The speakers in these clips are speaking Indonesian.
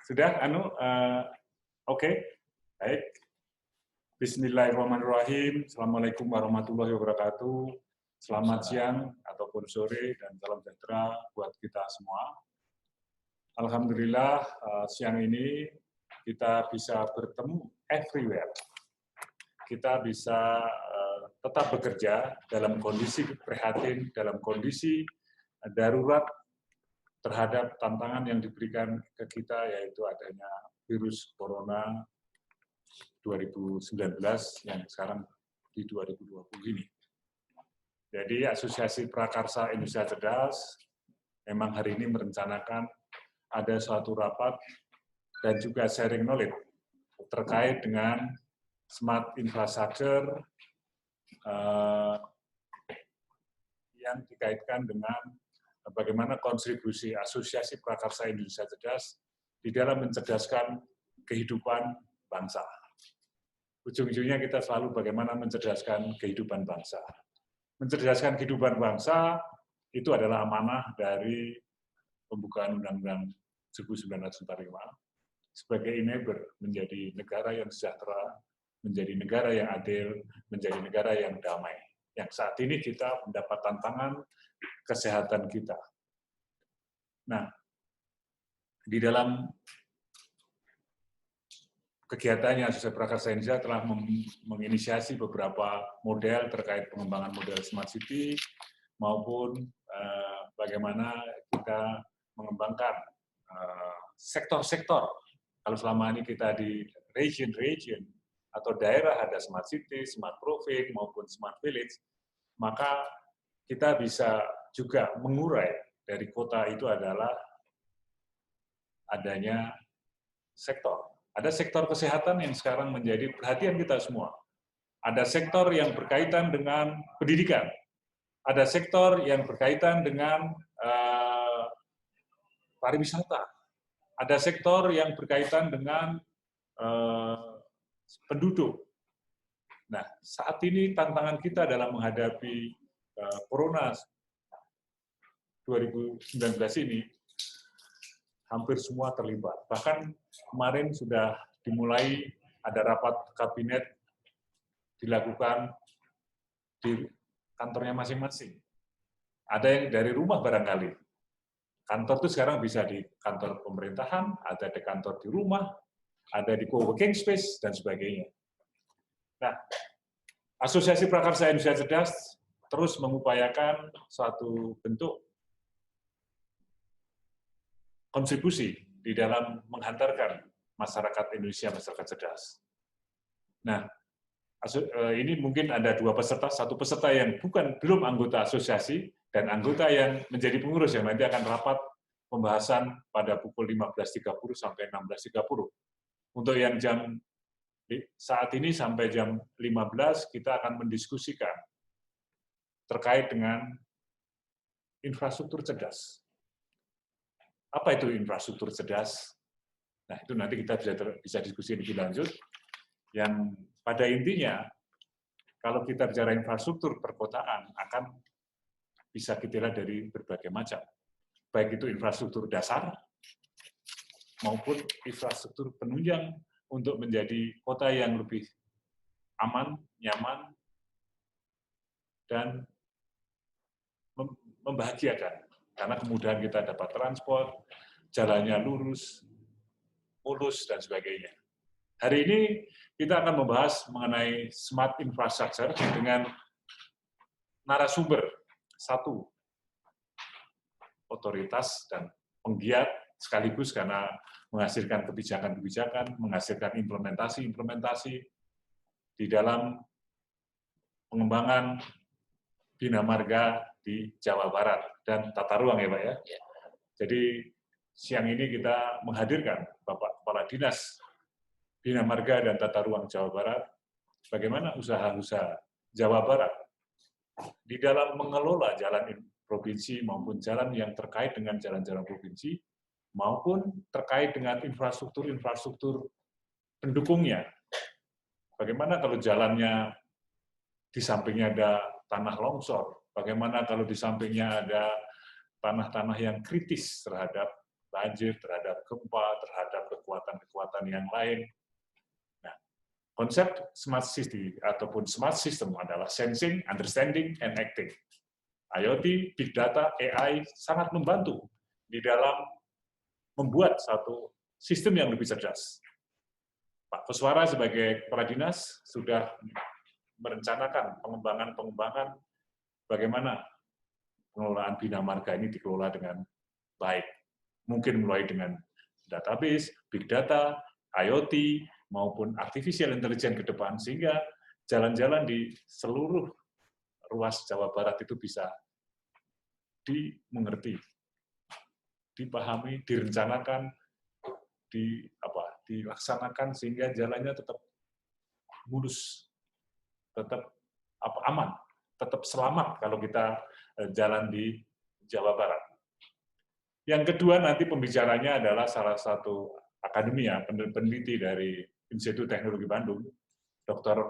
Sudah, oke. Baik. Bismillahirrahmanirrahim. Assalamualaikum warahmatullahi wabarakatuh. Selamat siang ataupun sore dan salam sejahtera buat kita semua. Alhamdulillah siang ini kita bisa bertemu everywhere. Kita bisa tetap bekerja dalam kondisi prihatin, dalam kondisi darurat terhadap tantangan yang diberikan ke kita, yaitu adanya virus corona 2019 yang sekarang di 2020 ini. Jadi Asosiasi Prakarsa Indonesia Cerdas memang hari ini merencanakan ada suatu rapat dan juga sharing knowledge terkait dengan smart infrastructure yang dikaitkan dengan bagaimana kontribusi Asosiasi Prakarsa Indonesia Cerdas di dalam mencerdaskan kehidupan bangsa. Ujung-ujungnya kita selalu bagaimana mencerdaskan kehidupan bangsa. Mencerdaskan kehidupan bangsa itu adalah amanah dari pembukaan Undang-Undang 1945 sebagai enabler menjadi negara yang sejahtera, menjadi negara yang adil, menjadi negara yang damai. Yang saat ini kita mendapat tantangan kesehatan kita. Nah, di dalam kegiatannya Asosiasi Prakarsa Indonesia telah menginisiasi beberapa model terkait pengembangan model Smart City maupun bagaimana kita mengembangkan sektor-sektor. Kalau selama ini kita di region-region atau daerah ada Smart City, Smart Province maupun Smart Village, maka kita bisa juga mengurai dari kota itu adalah adanya sektor. Ada sektor kesehatan yang sekarang menjadi perhatian kita semua. Ada sektor yang berkaitan dengan pendidikan. Ada sektor yang berkaitan dengan pariwisata. Ada sektor yang berkaitan dengan penduduk. Nah, saat ini tantangan kita dalam menghadapi Corona 2019 ini, hampir semua terlibat. Bahkan kemarin sudah dimulai ada rapat kabinet dilakukan di kantornya masing-masing. Ada yang dari rumah barangkali. Kantor itu sekarang bisa di kantor pemerintahan, ada di kantor di rumah, ada di co-working space, dan sebagainya. Nah, Asosiasi Prakarsa Indonesia Cerdas terus mengupayakan suatu bentuk kontribusi di dalam menghantarkan masyarakat Indonesia, masyarakat cerdas. Nah, ini mungkin ada dua peserta, satu peserta yang belum anggota asosiasi, dan anggota yang menjadi pengurus yang nanti akan rapat pembahasan pada pukul 15.30 sampai 16.30. Untuk yang saat ini sampai jam 15 kita akan mendiskusikan terkait dengan infrastruktur cerdas. Apa itu infrastruktur cerdas? Nah, itu nanti kita bisa diskusi lebih lanjut. Yang pada intinya, kalau kita bicara infrastruktur perkotaan, akan bisa kita lihat dari berbagai macam. Baik itu infrastruktur dasar, maupun infrastruktur penunjang untuk menjadi kota yang lebih aman, nyaman, dan membahagiakan. Karena kemudahan kita dapat transport, jalannya lurus, mulus, dan sebagainya. Hari ini kita akan membahas mengenai smart infrastructure dengan narasumber satu, otoritas dan penggiat sekaligus karena menghasilkan kebijakan-kebijakan, menghasilkan implementasi-implementasi di dalam pengembangan Bina Marga di Jawa Barat dan tata ruang ya Pak ya. Jadi siang ini kita menghadirkan Bapak Kepala Dinas Bina Marga dan Tata Ruang Jawa Barat, bagaimana usaha-usaha Jawa Barat di dalam mengelola jalan provinsi maupun jalan yang terkait dengan jalan-jalan provinsi, maupun terkait dengan infrastruktur-infrastruktur pendukungnya. Bagaimana kalau jalannya di sampingnya ada tanah longsor, bagaimana kalau di sampingnya ada tanah-tanah yang kritis terhadap banjir, terhadap gempa, terhadap kekuatan-kekuatan yang lain. Nah, konsep smart city ataupun smart system adalah sensing, understanding, and acting. IoT, Big Data, AI sangat membantu di dalam membuat satu sistem yang lebih cerdas. Pak Kuswara sebagai kepala dinas sudah merencanakan pengembangan bagaimana pengelolaan Bina Marga ini dikelola dengan baik. Mungkin mulai dengan database, big data, IoT, maupun artificial intelligence ke depan, sehingga jalan-jalan di seluruh ruas Jawa Barat itu bisa dimengerti, dipahami, direncanakan, dilaksanakan sehingga jalannya tetap mulus, tetap aman, tetap selamat kalau kita jalan di Jawa Barat. Yang kedua nanti pembicaranya adalah salah satu akademi ya, peneliti dari Institut Teknologi Bandung, Dr.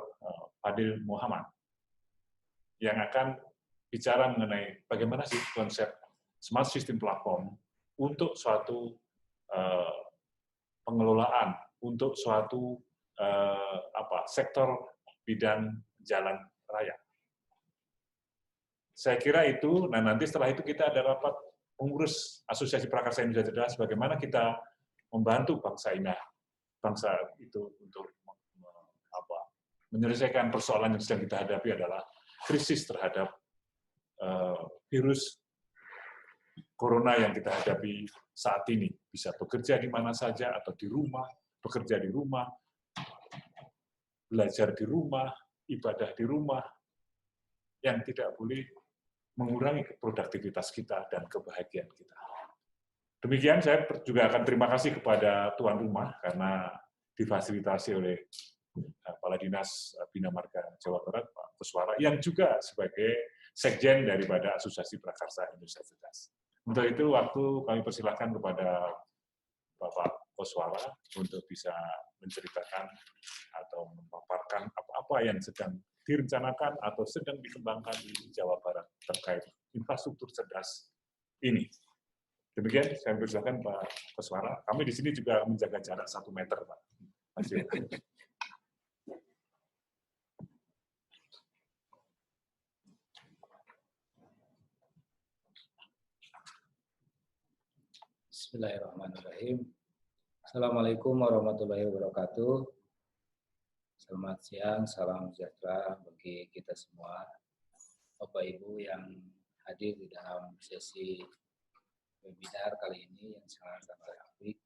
Fadil Muhammad, yang akan bicara mengenai bagaimana sih konsep smart system platform untuk suatu pengelolaan, untuk suatu sektor bidang jalan raya. Saya kira itu, nah nanti setelah itu kita ada rapat pengurus Asosiasi Prakarsa Indonesia Cerdas, bagaimana kita membantu bangsa itu untuk menyelesaikan persoalan yang sedang kita hadapi adalah krisis terhadap virus corona yang kita hadapi saat ini. Bisa bekerja di mana saja atau di rumah, bekerja di rumah, belajar di rumah, ibadah di rumah, yang tidak boleh mengurangi produktivitas kita dan kebahagiaan kita. Demikian, saya juga akan terima kasih kepada tuan rumah karena difasilitasi oleh Kepala Dinas Bina Marga Jawa Barat, Pak Kuswara, yang juga sebagai sekjen daripada Asosiasi Prakarsa Indonesia Cerdas. Untuk itu, waktu kami persilahkan kepada Bapak Kuswara untuk bisa menceritakan atau memaparkan apa-apa yang sedang direncanakan atau sedang dikembangkan di Jawa Barat terkait infrastruktur cerdas ini. Demikian, saya persilakan Pak Kuswara. Kami di sini juga menjaga jarak 1 meter, Pak. Bismillahirrahmanirrahim. Assalamualaikum warahmatullahi wabarakatuh. Selamat siang, salam sejahtera bagi kita semua. Bapak Ibu yang hadir di dalam sesi webinar kali ini yang sangat apik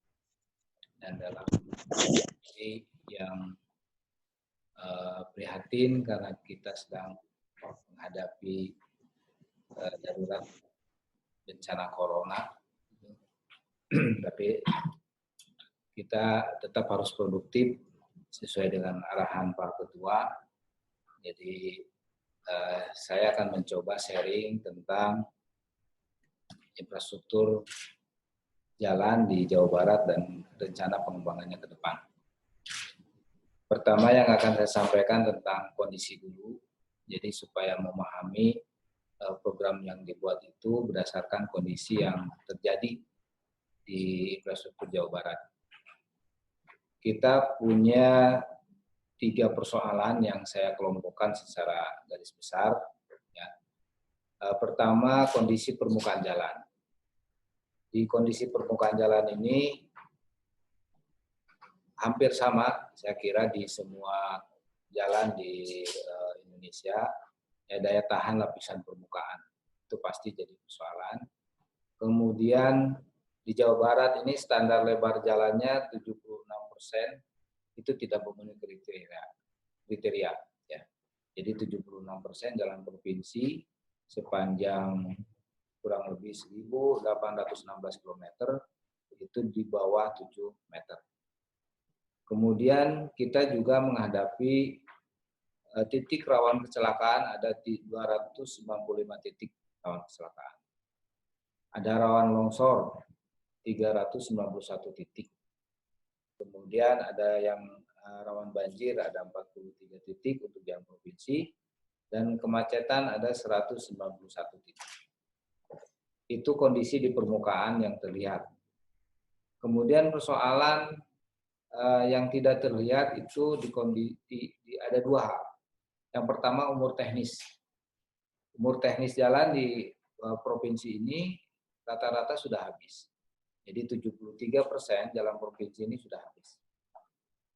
dan dalam sesi yang prihatin karena kita sedang menghadapi darurat bencana corona. Tapi kita tetap harus produktif sesuai dengan arahan Pak Ketua. Jadi saya akan mencoba sharing tentang infrastruktur jalan di Jawa Barat dan rencana pengembangannya ke depan. Pertama yang akan saya sampaikan tentang kondisi dulu, jadi supaya memahami program yang dibuat itu berdasarkan kondisi yang terjadi di infrastruktur Jawa Barat. Kita punya 3 persoalan yang saya kelompokkan secara garis besar. Ya. Pertama, kondisi permukaan jalan. Di kondisi permukaan jalan ini hampir sama, saya kira di semua jalan di Indonesia, ya, daya tahan lapisan permukaan. Itu pasti jadi persoalan. Kemudian di Jawa Barat ini standar lebar jalannya 76%, itu tidak memenuhi kriteria ya. Jadi 76% jalan provinsi sepanjang kurang lebih 1.816 km itu di bawah 7 meter. Kemudian kita juga menghadapi titik rawan kecelakaan, ada 295 titik rawan kecelakaan. Ada rawan longsor 391 titik. Kemudian ada yang rawan banjir, ada 43 titik untuk jalan provinsi, dan kemacetan ada 191 titik. Itu kondisi di permukaan yang terlihat. Kemudian persoalan yang tidak terlihat itu ada dua hal. Yang pertama umur teknis. Umur teknis jalan di provinsi ini rata-rata sudah habis. Jadi 73% jalan provinsi ini sudah habis.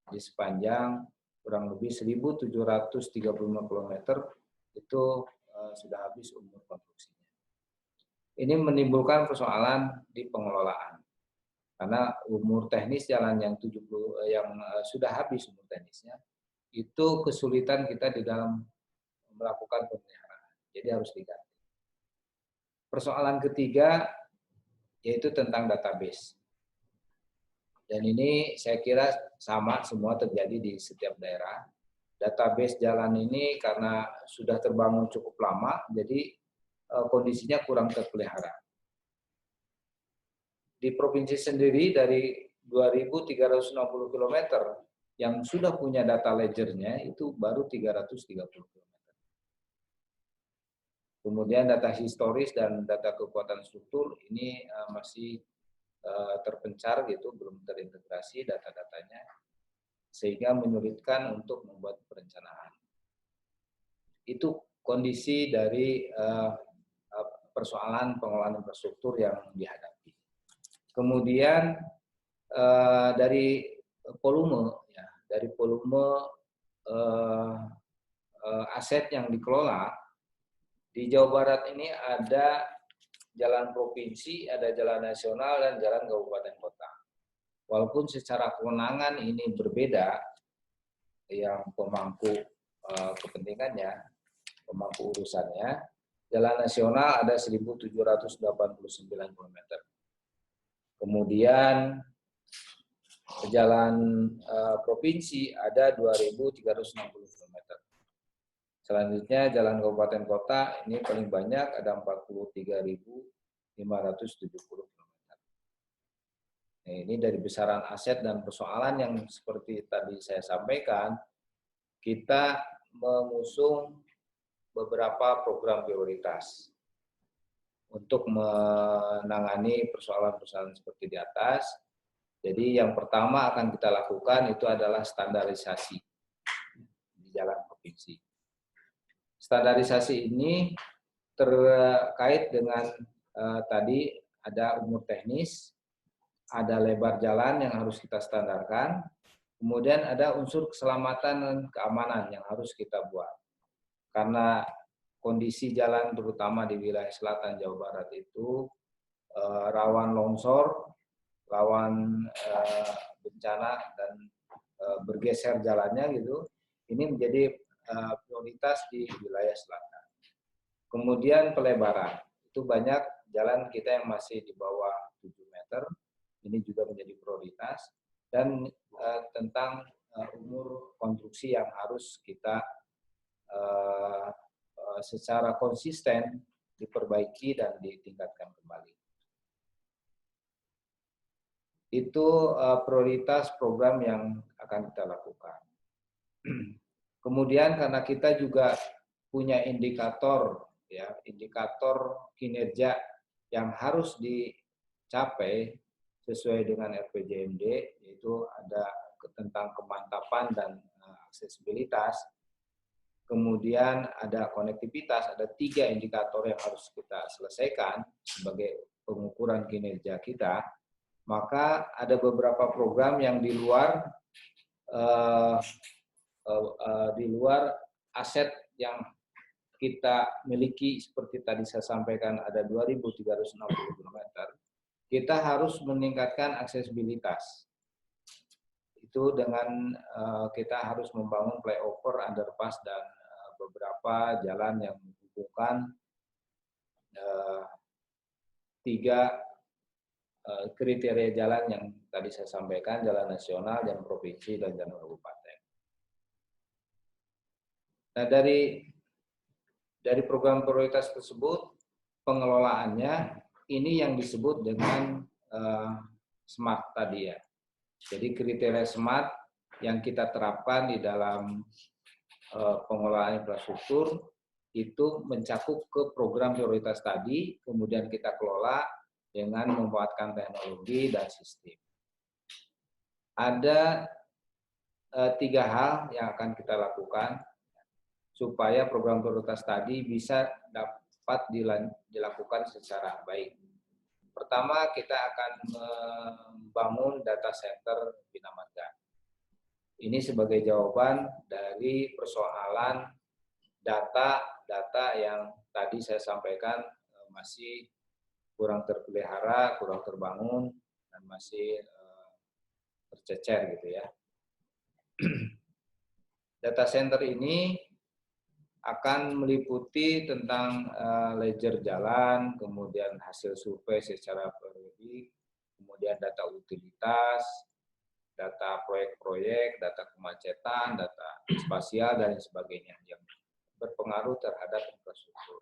Di sepanjang kurang lebih 1.735 km itu sudah habis umur konstruksinya. Ini menimbulkan persoalan di pengelolaan. Karena umur teknis jalan yang sudah habis umur teknisnya, itu kesulitan kita di dalam melakukan pemeliharaan. Jadi harus diganti. Persoalan ketiga yaitu tentang database. Dan ini saya kira sama semua terjadi di setiap daerah. Database jalan ini karena sudah terbangun cukup lama, jadi kondisinya kurang terpelihara. Di provinsi sendiri dari 2.360 km yang sudah punya data ledgernya itu baru 330 km. Kemudian data historis dan data kekuatan struktur ini masih terpencar gitu, belum terintegrasi data-datanya, sehingga menyulitkan untuk membuat perencanaan. Itu kondisi dari persoalan pengelolaan infrastruktur yang dihadapi. Kemudian dari volume aset yang dikelola di Jawa Barat ini ada jalan provinsi, ada jalan nasional, dan jalan kabupaten kota. Walaupun secara kewenangan ini berbeda, yang pemangku kepentingannya, pemangku urusannya, jalan nasional ada 1.789 km. Kemudian jalan provinsi ada 2.360 km. Selanjutnya jalan kabupaten kota ini paling banyak ada 43.570 km. Nah, ini dari besaran aset dan persoalan yang seperti tadi saya sampaikan, kita mengusung beberapa program prioritas untuk menangani persoalan-persoalan seperti di atas. Jadi yang pertama akan kita lakukan itu adalah standarisasi di jalan provinsi. Standarisasi ini terkait dengan tadi ada umur teknis, ada lebar jalan yang harus kita standarkan, kemudian ada unsur keselamatan dan keamanan yang harus kita buat. Karena kondisi jalan terutama di wilayah selatan Jawa Barat itu rawan longsor, rawan bencana dan bergeser jalannya gitu. Ini menjadi prioritas di wilayah selatan. Kemudian pelebaran, itu banyak jalan kita yang masih di bawah 7 meter, ini juga menjadi prioritas, dan tentang umur konstruksi yang harus kita secara konsisten diperbaiki dan ditingkatkan kembali. Itu prioritas program yang akan kita lakukan. Kemudian karena kita juga punya indikator indikator kinerja yang harus dicapai sesuai dengan RPJMD, yaitu ada tentang kemantapan dan aksesibilitas. Kemudian ada konektivitas, ada 3 indikator yang harus kita selesaikan sebagai pengukuran kinerja kita. Maka ada beberapa program yang di luar aset yang kita miliki, seperti tadi saya sampaikan ada 2.360 km, kita harus meningkatkan aksesibilitas. Itu dengan kita harus membangun flyover, underpass, dan beberapa jalan yang menghubungkan 3 kriteria jalan yang tadi saya sampaikan, jalan nasional, jalan provinsi, dan jalan kabupaten. Nah, dari program prioritas tersebut, pengelolaannya ini yang disebut dengan SMART tadi ya. Jadi kriteria SMART yang kita terapkan di dalam pengelolaan infrastruktur itu mencakup ke program prioritas tadi, kemudian kita kelola dengan memanfaatkan teknologi dan sistem. ada 3 hal yang akan kita lakukan supaya program prioritas tadi bisa dapat dilakukan secara baik. Pertama, kita akan membangun data center Bina Marga. Ini sebagai jawaban dari persoalan data yang tadi saya sampaikan masih kurang terpelihara, kurang terbangun, dan masih tercecer gitu ya. Data center ini akan meliputi tentang ledger jalan, kemudian hasil survei secara periodik, kemudian data utilitas, data proyek-proyek, data kemacetan, data spasial, dan sebagainya yang berpengaruh terhadap infrastruktur.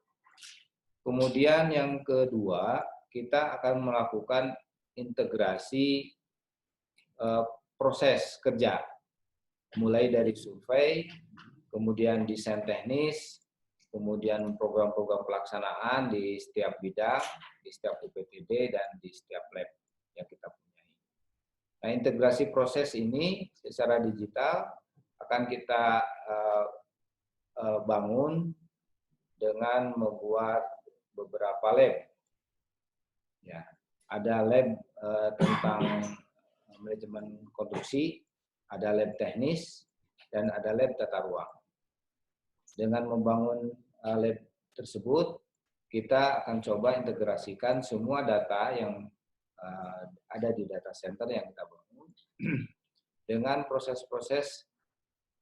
Kemudian yang kedua, kita akan melakukan integrasi proses kerja, mulai dari survei, kemudian desain teknis, kemudian program-program pelaksanaan di setiap bidang, di setiap UPTD, dan di setiap lab yang kita punyai. Nah, integrasi proses ini secara digital akan kita bangun dengan membuat beberapa lab. Ya, ada lab tentang manajemen konstruksi, ada lab teknis, dan ada lab tata ruang. Dengan membangun lab tersebut, kita akan coba integrasikan semua data yang ada di data center yang kita bangun dengan proses-proses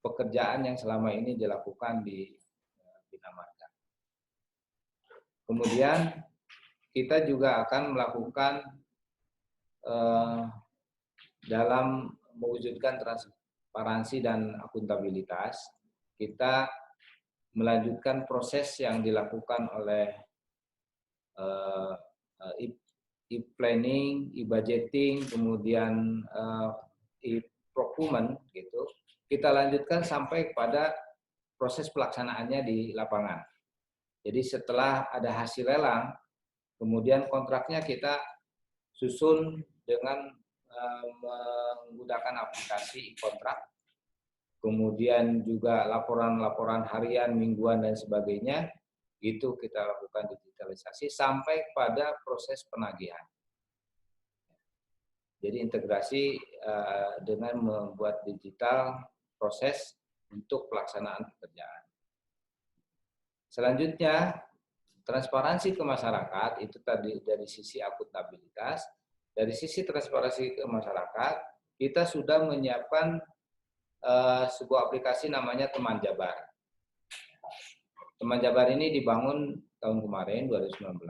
pekerjaan yang selama ini dilakukan di Bina Marga. Kemudian kita juga akan melakukan dalam mewujudkan transparansi dan akuntabilitas, kita melanjutkan proses yang dilakukan oleh e-planning, e-budgeting, kemudian e-procurement gitu. Kita lanjutkan sampai pada proses pelaksanaannya di lapangan. Jadi setelah ada hasil lelang, kemudian kontraknya kita susun dengan menggunakan aplikasi e-kontrak, kemudian juga laporan-laporan harian, mingguan, dan sebagainya, itu kita lakukan digitalisasi sampai pada proses penagihan. Jadi integrasi dengan membuat digital proses untuk pelaksanaan pekerjaan. Selanjutnya, transparansi ke masyarakat, itu tadi dari sisi akuntabilitas. Dari sisi transparansi ke masyarakat, kita sudah menyiapkan sebuah aplikasi namanya Teman Jabar. Teman Jabar ini dibangun tahun kemarin 2019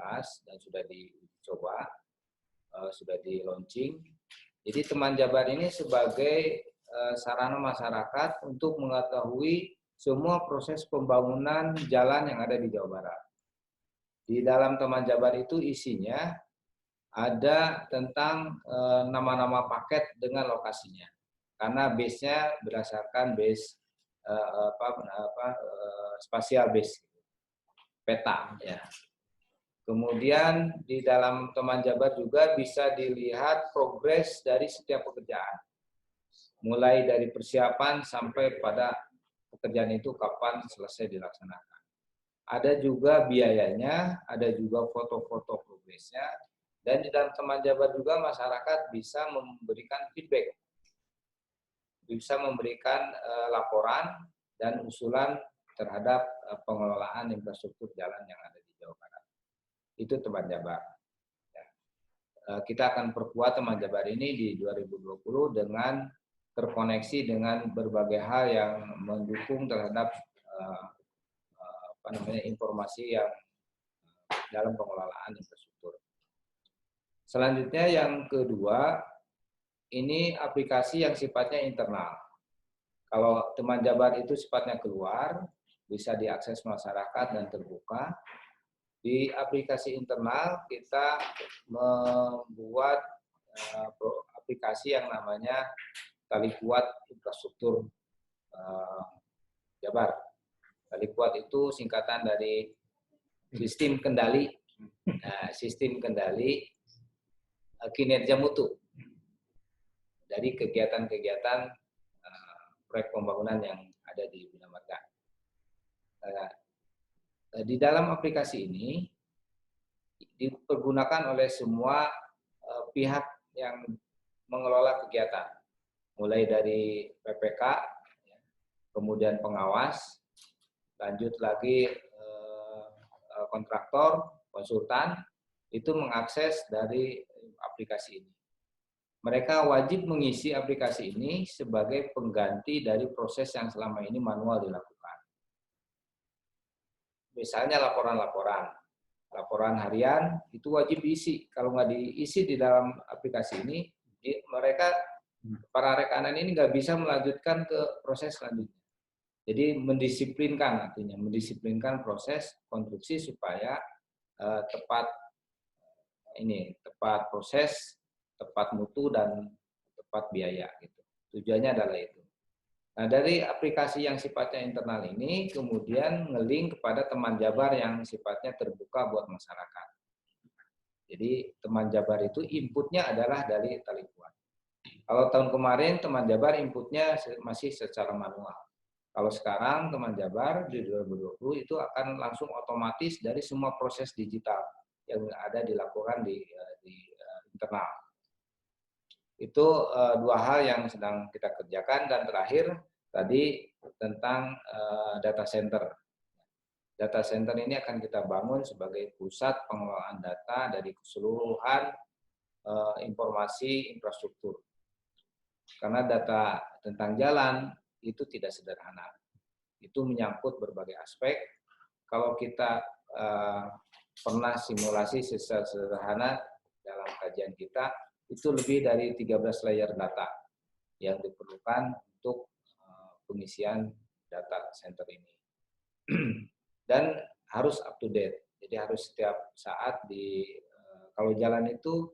dan sudah dicoba, sudah di launching. Jadi Teman Jabar ini sebagai sarana masyarakat untuk mengetahui semua proses pembangunan jalan yang ada di Jawa Barat. Di dalam Teman Jabar itu isinya ada tentang nama-nama paket dengan lokasinya. Karena base-nya berdasarkan base spasial base, peta ya. Kemudian di dalam Teman Jabar juga bisa dilihat progres dari setiap pekerjaan. Mulai dari persiapan sampai pada pekerjaan itu kapan selesai dilaksanakan. Ada juga biayanya, ada juga foto-foto progresnya, dan di dalam Teman Jabar juga masyarakat bisa memberikan feedback, bisa memberikan laporan dan usulan terhadap pengelolaan infrastruktur jalan yang ada di Jawa Barat. Itu Teman Jabar. Ya. Kita akan perkuat Teman Jabar ini di 2020 dengan terkoneksi dengan berbagai hal yang mendukung terhadap informasi yang dalam pengelolaan infrastruktur. Selanjutnya yang kedua, ini aplikasi yang sifatnya internal. Kalau Teman Jabar itu sifatnya keluar, bisa diakses masyarakat dan terbuka. Di aplikasi internal kita membuat aplikasi yang namanya Tali Kuat Infrastruktur Jabar. Tali Kuat itu singkatan dari sistem kendali, kinerja mutu. dari kegiatan-kegiatan proyek pembangunan yang ada di Bina Marga. Di dalam aplikasi ini dipergunakan oleh semua pihak yang mengelola kegiatan, mulai dari PPK, kemudian pengawas, lanjut lagi kontraktor, konsultan, itu mengakses dari aplikasi ini. Mereka wajib mengisi aplikasi ini sebagai pengganti dari proses yang selama ini manual dilakukan. Misalnya laporan harian itu wajib diisi. Kalau nggak diisi di dalam aplikasi ini, mereka para rekanan ini nggak bisa melanjutkan ke proses selanjutnya. Jadi mendisiplinkan proses konstruksi supaya tepat proses, tepat mutu dan tepat biaya gitu. Tujuannya adalah itu. Nah, dari aplikasi yang sifatnya internal ini kemudian nge-link kepada teman Jabar yang sifatnya terbuka buat masyarakat. Jadi teman Jabar itu inputnya adalah dari Talikuan. Kalau tahun kemarin teman Jabar inputnya masih secara manual. Kalau sekarang teman Jabar di 2020 itu akan langsung otomatis dari semua proses digital yang ada dilakukan di internal. Itu dua hal yang sedang kita kerjakan. Dan terakhir tadi tentang data center. Data center ini akan kita bangun sebagai pusat pengelolaan data dari keseluruhan informasi infrastruktur. Karena data tentang jalan itu tidak sederhana. Itu menyangkut berbagai aspek. Kalau kita pernah simulasi secara sederhana dalam kajian kita, itu lebih dari 13 layer data yang diperlukan untuk pengisian data center ini. Dan harus up to date. Jadi harus setiap saat kalau jalan itu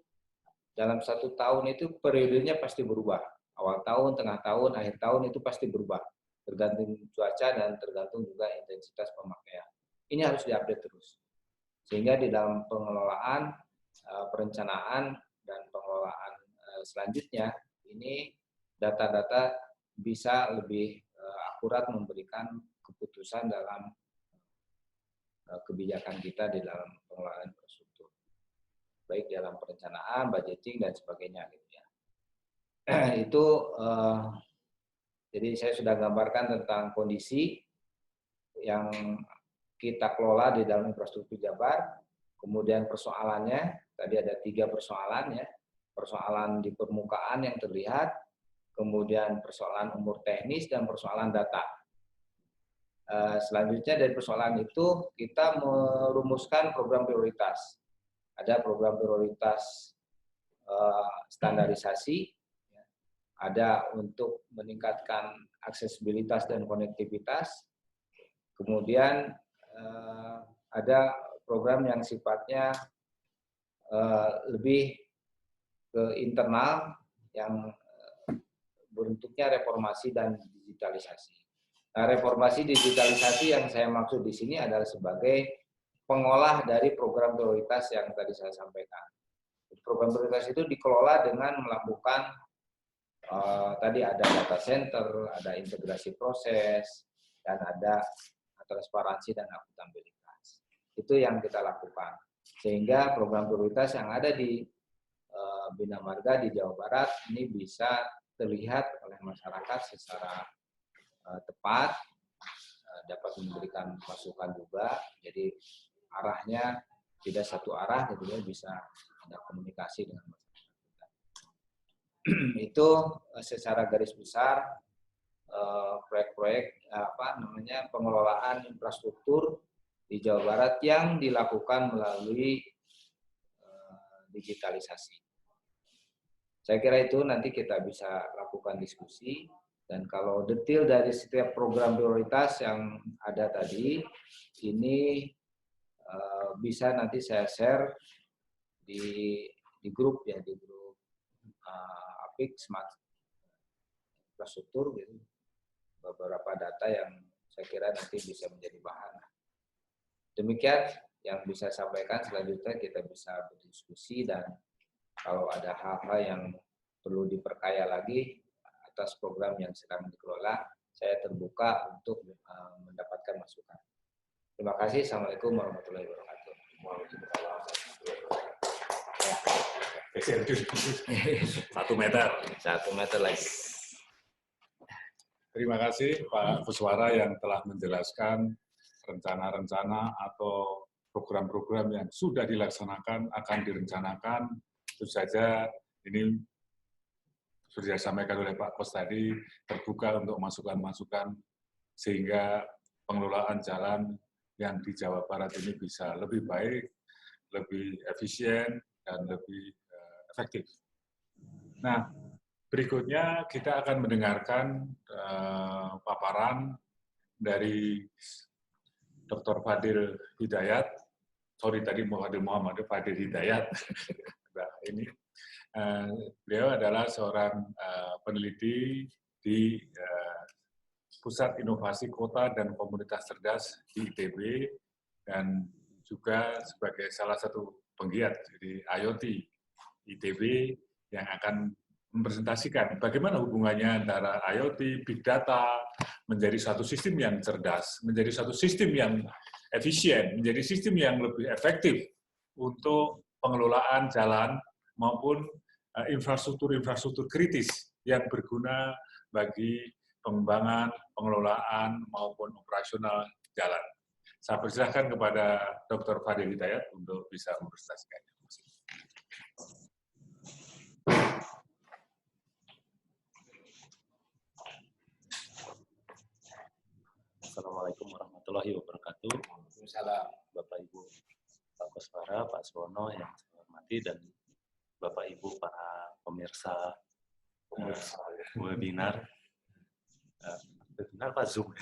dalam 1 tahun itu periodenya pasti berubah. Awal tahun, tengah tahun, akhir tahun itu pasti berubah. Tergantung cuaca dan tergantung juga intensitas pemakaian. Ini harus diupdate terus. Sehingga di dalam pengelolaan, perencanaan, dan pengelolaan selanjutnya, ini data-data bisa lebih akurat memberikan keputusan dalam kebijakan kita di dalam pengelolaan infrastruktur. Baik dalam perencanaan, budgeting, dan sebagainya. Gitu ya. Itu jadi saya sudah gambarkan tentang kondisi yang kita kelola di dalam infrastruktur Jabar. Kemudian persoalannya, tadi ada 3 persoalan ya. Persoalan di permukaan yang terlihat, kemudian persoalan umur teknis, dan persoalan data. Selanjutnya dari persoalan itu kita merumuskan program prioritas. Ada program prioritas standarisasi, ada untuk meningkatkan aksesibilitas dan konektivitas, kemudian ada program yang sifatnya lebih ke internal yang bentuknya reformasi dan digitalisasi. Nah, reformasi digitalisasi yang saya maksud di sini adalah sebagai pengolah dari program prioritas yang tadi saya sampaikan. Program prioritas itu dikelola dengan melakukan tadi ada data center, ada integrasi proses, dan ada transparansi dan akuntabilitas. Itu yang kita lakukan. Sehingga program prioritas yang ada di Bina Marga di Jawa Barat ini bisa terlihat oleh masyarakat secara tepat, dapat memberikan masukan juga. Jadi arahnya tidak satu arah, gitu ya, bisa ada komunikasi dengan masyarakat. Itu secara garis besar proyek-proyek pengelolaan infrastruktur di Jawa Barat yang dilakukan melalui digitalisasi. Saya kira itu nanti kita bisa lakukan diskusi, dan kalau detail dari setiap program prioritas yang ada tadi ini bisa nanti saya share di grup ya, di grup APIK Smart Infrastruktur gitu. Beberapa data yang saya kira nanti bisa menjadi bahan. Demikian yang bisa saya sampaikan. Selanjutnya kita bisa berdiskusi, dan kalau ada hal-hal yang perlu diperkaya lagi atas program yang sedang dikelola, saya terbuka untuk mendapatkan masukan. Terima kasih. Assalamualaikum warahmatullahi wabarakatuh. Satu meter. 1 meter lagi. Terima kasih Pak Kuswara yang telah menjelaskan rencana-rencana atau program-program yang sudah dilaksanakan, akan direncanakan. Tentu saja ini sudah disampaikan oleh Pak Kos tadi, terbuka untuk masukan-masukan sehingga pengelolaan jalan yang di Jawa Barat ini bisa lebih baik, lebih efisien, dan lebih efektif. Nah, berikutnya kita akan mendengarkan paparan dari Dr. Fadil Hidayat. Sorry tadi Fadil Muhammad, Fadil Hidayat. Nah, ini beliau adalah seorang peneliti di Pusat Inovasi Kota dan Komunitas Cerdas di ITB dan juga sebagai salah satu penggiat di IoT ITB yang akan mempresentasikan bagaimana hubungannya antara IoT, Big Data, menjadi satu sistem yang cerdas, menjadi satu sistem yang efisien, menjadi sistem yang lebih efektif untuk pengelolaan jalan maupun infrastruktur-infrastruktur kritis yang berguna bagi pengembangan, pengelolaan, maupun operasional jalan. Saya persilahkan kepada Dr. Fadil Hidayat untuk bisa mempresentasikannya. Assalamualaikum warahmatullahi wabarakatuh. Waalaikumsalam. Bapak Ibu Pak Kuswara, Pak Suwono yang saya hormati, dan Bapak Ibu para pemirsa webinar, webinar Pak Zoom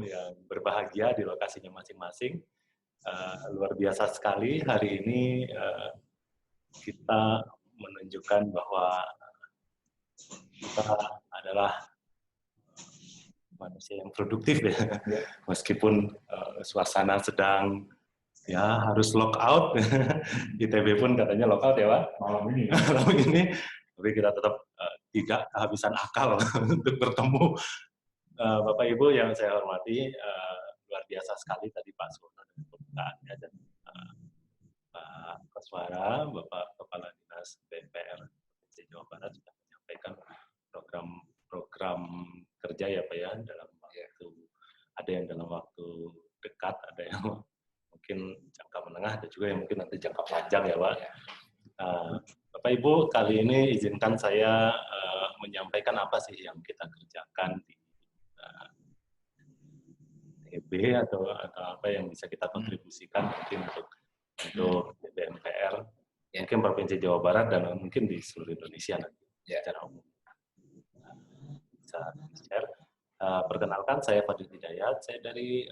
yang berbahagia di lokasinya masing-masing. Luar biasa sekali hari ini kita menunjukkan bahwa kita adalah manusia yang produktif ya. Meskipun suasana sedang ya harus lock out. ITB pun katanya lock out ya Pak malam ini, tapi kita tetap tidak kehabisan akal untuk bertemu. Bapak Ibu yang saya hormati, luar biasa sekali tadi Pak Suwono dan pembukaannya, dan Pak Kuswara, Bapak Kepala Dinas PPR Provinsi Jawa Barat sudah menyampaikan program kerja ya Pak ya, dalam waktu, ada yang dalam waktu dekat, ada yang mungkin jangka menengah, ada juga yang mungkin nanti jangka panjang ya Pak. Bapak Ibu, kali ini izinkan saya menyampaikan apa sih yang kita kerjakan di TB atau apa yang bisa kita kontribusikan mungkin untuk BNPR, mungkin Provinsi Jawa Barat dan mungkin di seluruh Indonesia nanti secara umum. Share. Perkenalkan, saya Fadil Hidayat, saya dari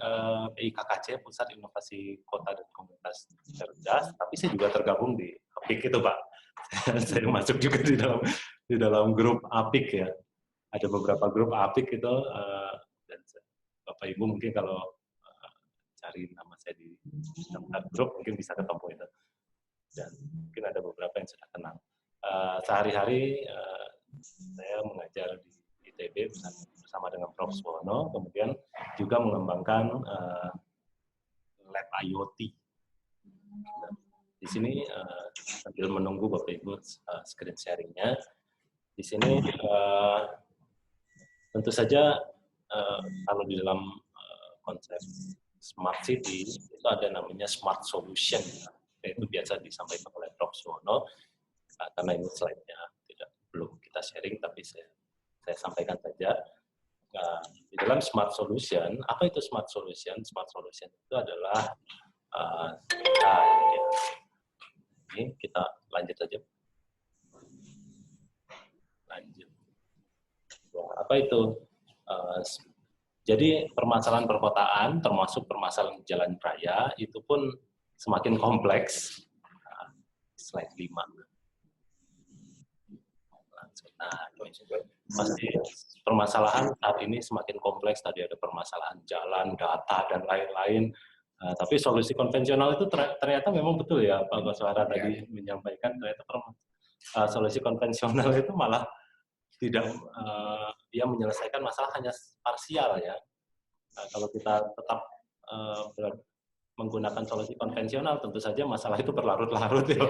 PIKKC, Pusat Inovasi Kota dan Komunitas Cerdas, tapi saya juga tergabung di APIK itu Pak. Saya masuk juga di dalam grup APIK ya. Ada beberapa grup APIK itu, dan Bapak Ibu mungkin kalau cari nama saya di daftar grup mungkin bisa ketemu itu. Dan mungkin ada beberapa yang sudah kenal. Sehari-hari saya mengajar di ITB bersama dengan Prof. Suwono, kemudian juga mengembangkan lab IoT. Nah, di sini sambil menunggu Bapak Ibu screen sharing-nya, di sini tentu saja kalau di dalam konsep Smart City itu ada namanya Smart Solution, itu biasa disampaikan oleh Prof. Suwono, karena ini slide-nya belum kita sharing, tapi saya sampaikan saja. Di dalam Smart Solution, apa itu Smart Solution? Smart Solution itu adalah ini kita lanjut saja. Lanjut. Apa itu? Jadi permasalahan perkotaan, termasuk permasalahan jalan raya, itu pun semakin kompleks. Slide 5. Nah, pasti permasalahan saat ini semakin kompleks. Tadi ada permasalahan jalan, data, dan lain-lain. Tapi solusi konvensional itu ternyata memang betul ya, Pak Kuswara tadi menyampaikan, ternyata solusi konvensional itu malah tidak dia menyelesaikan masalah hanya parsial ya. Kalau kita tetap menggunakan solusi konvensional, tentu saja masalah itu berlarut-larut ya.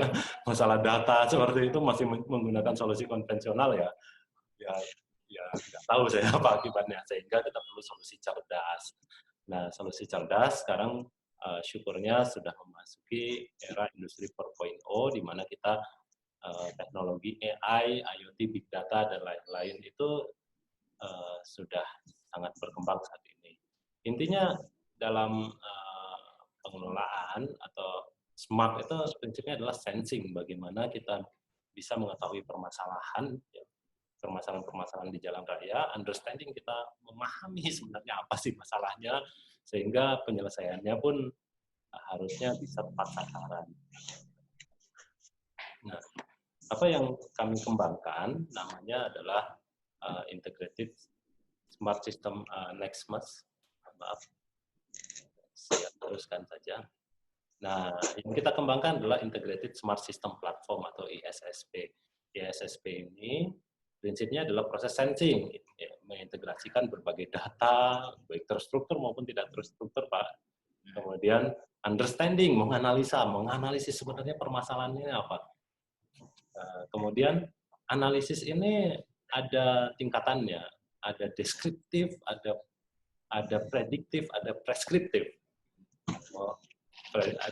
Masalah data seperti itu masih menggunakan solusi konvensional ya nggak tahu saya apa akibatnya. Sehingga kita perlu solusi cerdas. Nah, solusi cerdas sekarang syukurnya sudah memasuki era industri 4.0 di mana kita teknologi AI, IoT, Big Data dan lain-lain itu sudah sangat berkembang saat ini. Intinya dalam pengelolaan atau smart itu prinsipnya adalah sensing, bagaimana kita bisa mengetahui permasalahan di jalan raya, understanding, kita memahami sebenarnya apa sih masalahnya, sehingga penyelesaiannya pun harusnya bisa tepat sasaran. Nah, apa yang kami kembangkan namanya adalah Integrated Smart System Nextmas. Maaf, saya teruskan saja. Nah, yang kita kembangkan adalah Integrated Smart System Platform atau ISSP. ISSP ini prinsipnya adalah proses sensing, ya, mengintegrasikan berbagai data, baik terstruktur maupun tidak terstruktur, Pak. Kemudian understanding, menganalisis sebenarnya permasalahannya apa. Kemudian analisis ini ada tingkatannya, ada deskriptif, ada prediktif, ada preskriptif.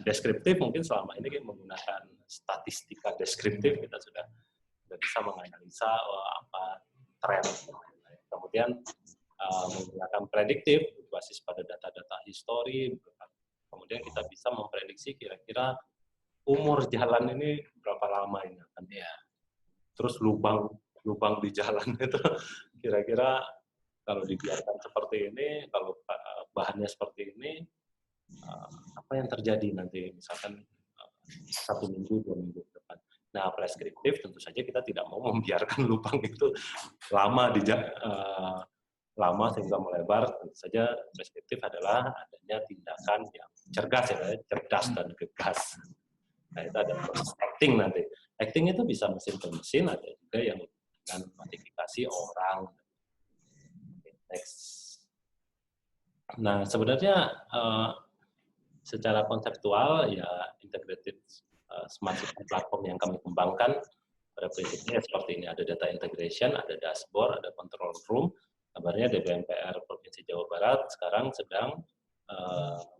Deskriptif mungkin selama ini menggunakan statistika deskriptif, kita sudah bisa menganalisa apa tren. Kemudian menggunakan prediktif berbasis pada data-data histori. Kemudian kita bisa memprediksi kira-kira umur jalan ini berapa lama ini akan ya. Terus lubang di jalan itu kira-kira kalau dibiarkan seperti ini, kalau bahannya seperti ini, apa yang terjadi nanti misalkan 1 minggu, 2 minggu ke depan. Nah, preskriptif tentu saja kita tidak mau membiarkan lubang itu lama sehingga melebar. Tentu saja preskriptif adalah adanya tindakan yang cerdas dan gegas. Nah, itu ada proses acting nanti. Acting itu bisa mesin ke mesin, ada juga yang dengan modifikasi orang. Next. Nah, sebenarnya secara konseptual ya integrated smart system platform yang kami kembangkan pada prinsipnya seperti ini. Ada data integration, ada dashboard, ada control room. Kabarnya DPMPR Provinsi Jawa Barat sekarang sedang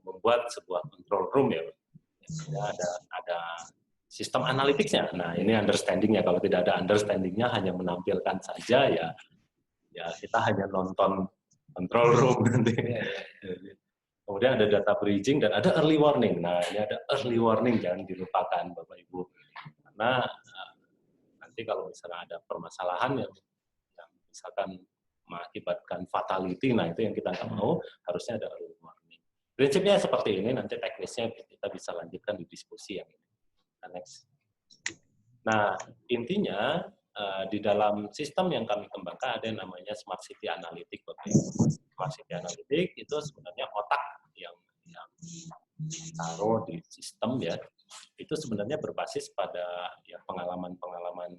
membuat sebuah control room ya. Ada sistem analitiknya. Nah, ini understanding-nya. Kalau tidak ada understanding-nya, hanya menampilkan saja ya kita hanya nonton control room nanti. Kemudian ada data bridging dan ada early warning. Nah, ini ada early warning, jangan dilupakan Bapak Ibu. Karena nanti kalau misalnya ada permasalahan yang misalkan mengakibatkan fatality, nah itu yang kita nggak mau, harusnya ada early warning. Prinsipnya seperti ini, nanti teknisnya kita bisa lanjutkan di diskusi yang ini. Next. Nah, intinya di dalam sistem yang kami kembangkan ada yang namanya Smart City Analytic. Smart City Analytic itu sebenarnya otak yang taruh di sistem ya. Itu sebenarnya berbasis pada ya pengalaman-pengalaman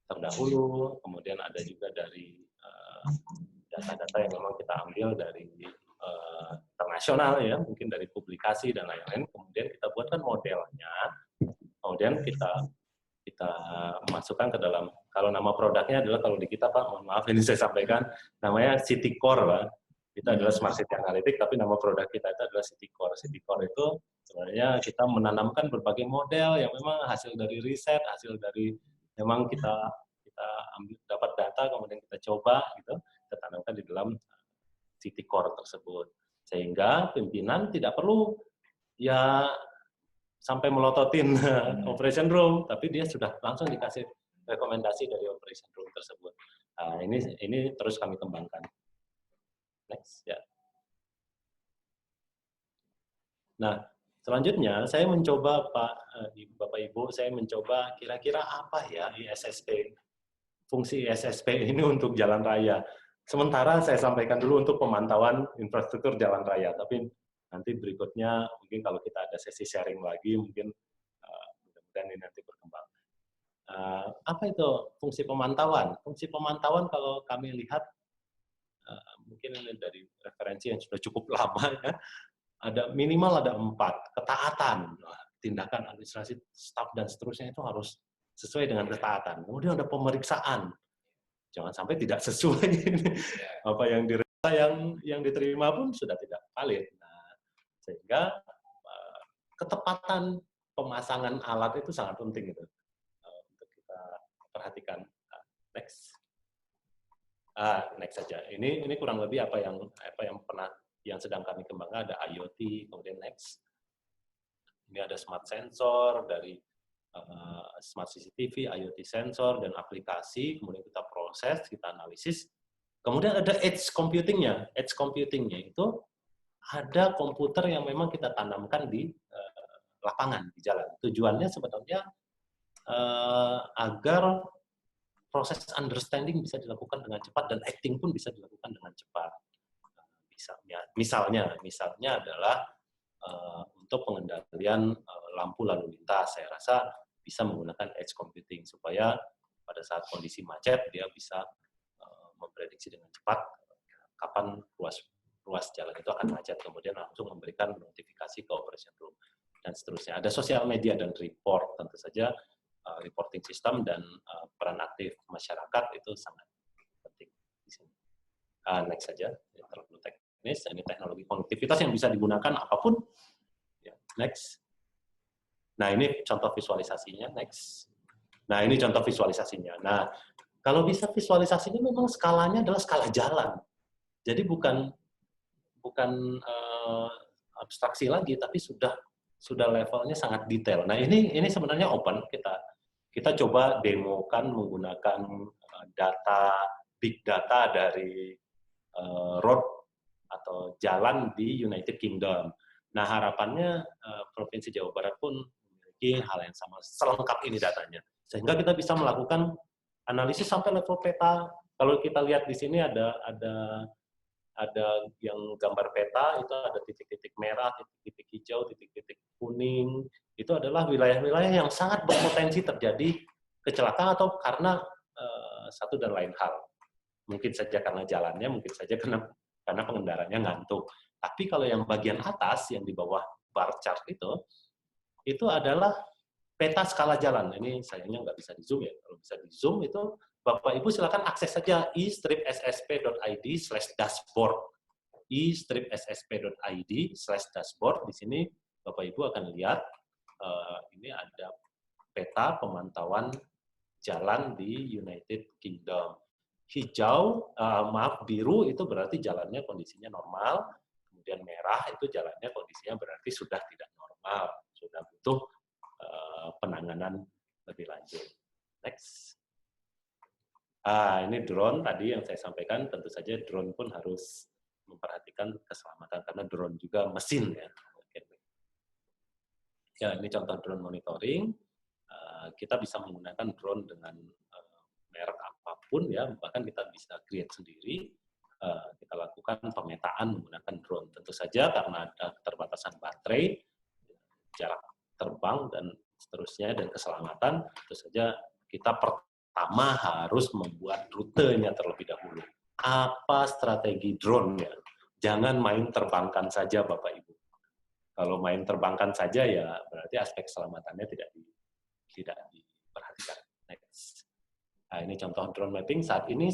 terdahulu, kemudian ada juga dari data-data yang memang kita ambil dari internasional ya, mungkin dari publikasi dan lain-lain. Kemudian kita buatkan modelnya, kemudian kita masukkan ke dalam, kalau nama produknya adalah, kalau di kita Pak, mohon maaf ini saya sampaikan, namanya City Core Pak. Kita adalah Smart City Analytic, tapi nama produk kita itu adalah City Core. City Core itu sebenarnya kita menanamkan berbagai model yang memang hasil dari riset, hasil dari memang kita ambil, dapat data, kemudian kita coba gitu, kita tanamkan di dalam City Core tersebut. Sehingga pimpinan tidak perlu ya sampai melototin operation room, tapi dia sudah langsung dikasih rekomendasi dari operation room tersebut. Nah, ini terus kami kembangkan. Next, ya. Nah, selanjutnya saya mencoba Bapak Ibu, saya mencoba kira-kira apa ya ISSP, fungsi ISSP ini untuk jalan raya. Sementara saya sampaikan dulu untuk pemantauan infrastruktur jalan raya, tapi nanti berikutnya mungkin kalau kita ada sesi sharing lagi, mungkin mudah-mudahan ini nanti berkembang. Apa itu fungsi pemantauan? Fungsi pemantauan kalau kami lihat, mungkin ini dari referensi yang sudah cukup lama ya, minimal ada 4, ketaatan, tindakan administrasi staf dan seterusnya itu harus sesuai dengan ketaatan. Kemudian ada pemeriksaan, jangan sampai tidak sesuai apa yang diterima pun sudah tidak valid. Nah, sehingga ketepatan pemasangan alat itu sangat penting itu untuk kita perhatikan. Next. Next saja. Ini kurang lebih apa yang sedang kami kembangkan. Ada IoT, kemudian next. Ini ada smart sensor dari smart CCTV, IoT sensor dan aplikasi. Kemudian kita proses, kita analisis. Kemudian ada edge computing-nya. Edge computing-nya itu ada komputer yang memang kita tanamkan di lapangan, di jalan. Tujuannya sebetulnya agar proses understanding bisa dilakukan dengan cepat dan acting pun bisa dilakukan dengan cepat. Misalnya adalah untuk pengendalian lampu lalu lintas. Saya rasa bisa menggunakan edge computing supaya pada saat kondisi macet dia bisa memprediksi dengan cepat kapan ruas jalan itu akan macet, kemudian langsung memberikan notifikasi ke operation room dan seterusnya. Ada sosial media dan report, tentu saja reporting system dan peran aktif masyarakat itu sangat penting di sini. Next saja, terlalu teknis. Ini teknologi konektivitas yang bisa digunakan apapun. Ya, next. Nah, ini contoh visualisasinya. Next. Nah, ini contoh visualisasinya. Nah, kalau bisa visualisasinya memang skalanya adalah skala jalan. Jadi bukan abstraksi lagi, tapi sudah levelnya sangat detail. Nah, ini sebenarnya open. Kita coba demokan menggunakan big data dari road atau jalan di United Kingdom. Nah, harapannya Provinsi Jawa Barat pun memiliki hal yang sama, selengkap ini datanya. Sehingga kita bisa melakukan analisis sampai level peta. Kalau kita lihat di sini ada yang gambar peta, itu ada titik-titik merah, titik-titik hijau, titik-titik kuning. Itu adalah wilayah-wilayah yang sangat berpotensi terjadi kecelakaan atau karena satu dan lain hal. Mungkin saja karena jalannya, mungkin saja karena pengendaranya ngantuk. Tapi kalau yang bagian atas, yang di bawah bar chart itu adalah peta skala jalan. Ini sayangnya nggak bisa di-zoom ya. Kalau bisa di-zoom itu Bapak Ibu silakan akses saja e-ssp.id/dashboard. e-ssp.id/dashboard. Di sini Bapak Ibu akan lihat ini ada peta pemantauan jalan di United Kingdom. Biru itu berarti jalannya kondisinya normal, kemudian merah itu jalannya kondisinya berarti sudah tidak normal, sudah butuh penanganan lebih lanjut. Next. Ini drone tadi yang saya sampaikan, tentu saja drone pun harus memperhatikan keselamatan karena drone juga mesin ya. Ya, ini contoh drone monitoring. Kita bisa menggunakan drone dengan merek apapun ya, bahkan kita bisa create sendiri. Kita lakukan pemetaan menggunakan drone. Tentu saja karena ada keterbatasan baterai, jarak terbang dan seterusnya dan keselamatan, tentu saja kita pertama harus membuat rutenya terlebih dahulu. Apa strategi drone-nya? Jangan main terbangkan saja Bapak Ibu. Kalau main terbangkan saja ya berarti aspek keselamatannya tidak diperhatikan. Next. Nah, ini contoh drone mapping. Saat ini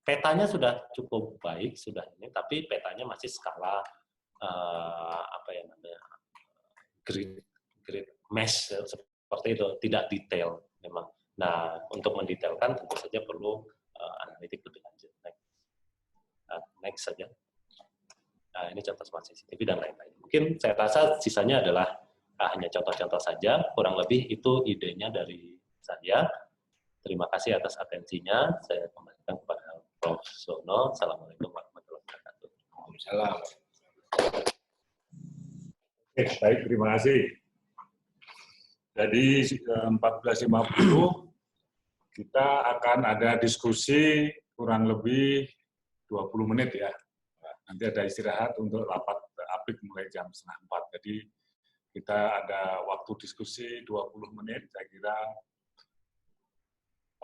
petanya sudah cukup baik tapi petanya masih skala grid mesh seperti itu, tidak detail memang. Nah, untuk mendetailkan tentu saja perlu analitik lebih lanjut. Next saja. Nah, ini contoh smart CCTV dan lain-lain. Mungkin saya rasa sisanya adalah hanya contoh-contoh saja. Kurang lebih itu idenya dari saya. Terima kasih atas atensinya. Saya kembalikan kepada Prof. Sono. Assalamualaikum warahmatullahi wabarakatuh. Waalaikumsalam. Baik, terima kasih. Jadi 14.50 kita akan ada diskusi kurang lebih 20 menit ya. Nanti ada istirahat untuk rapat apik mulai jam 3:30. Jadi kita ada waktu diskusi 20 menit, saya kira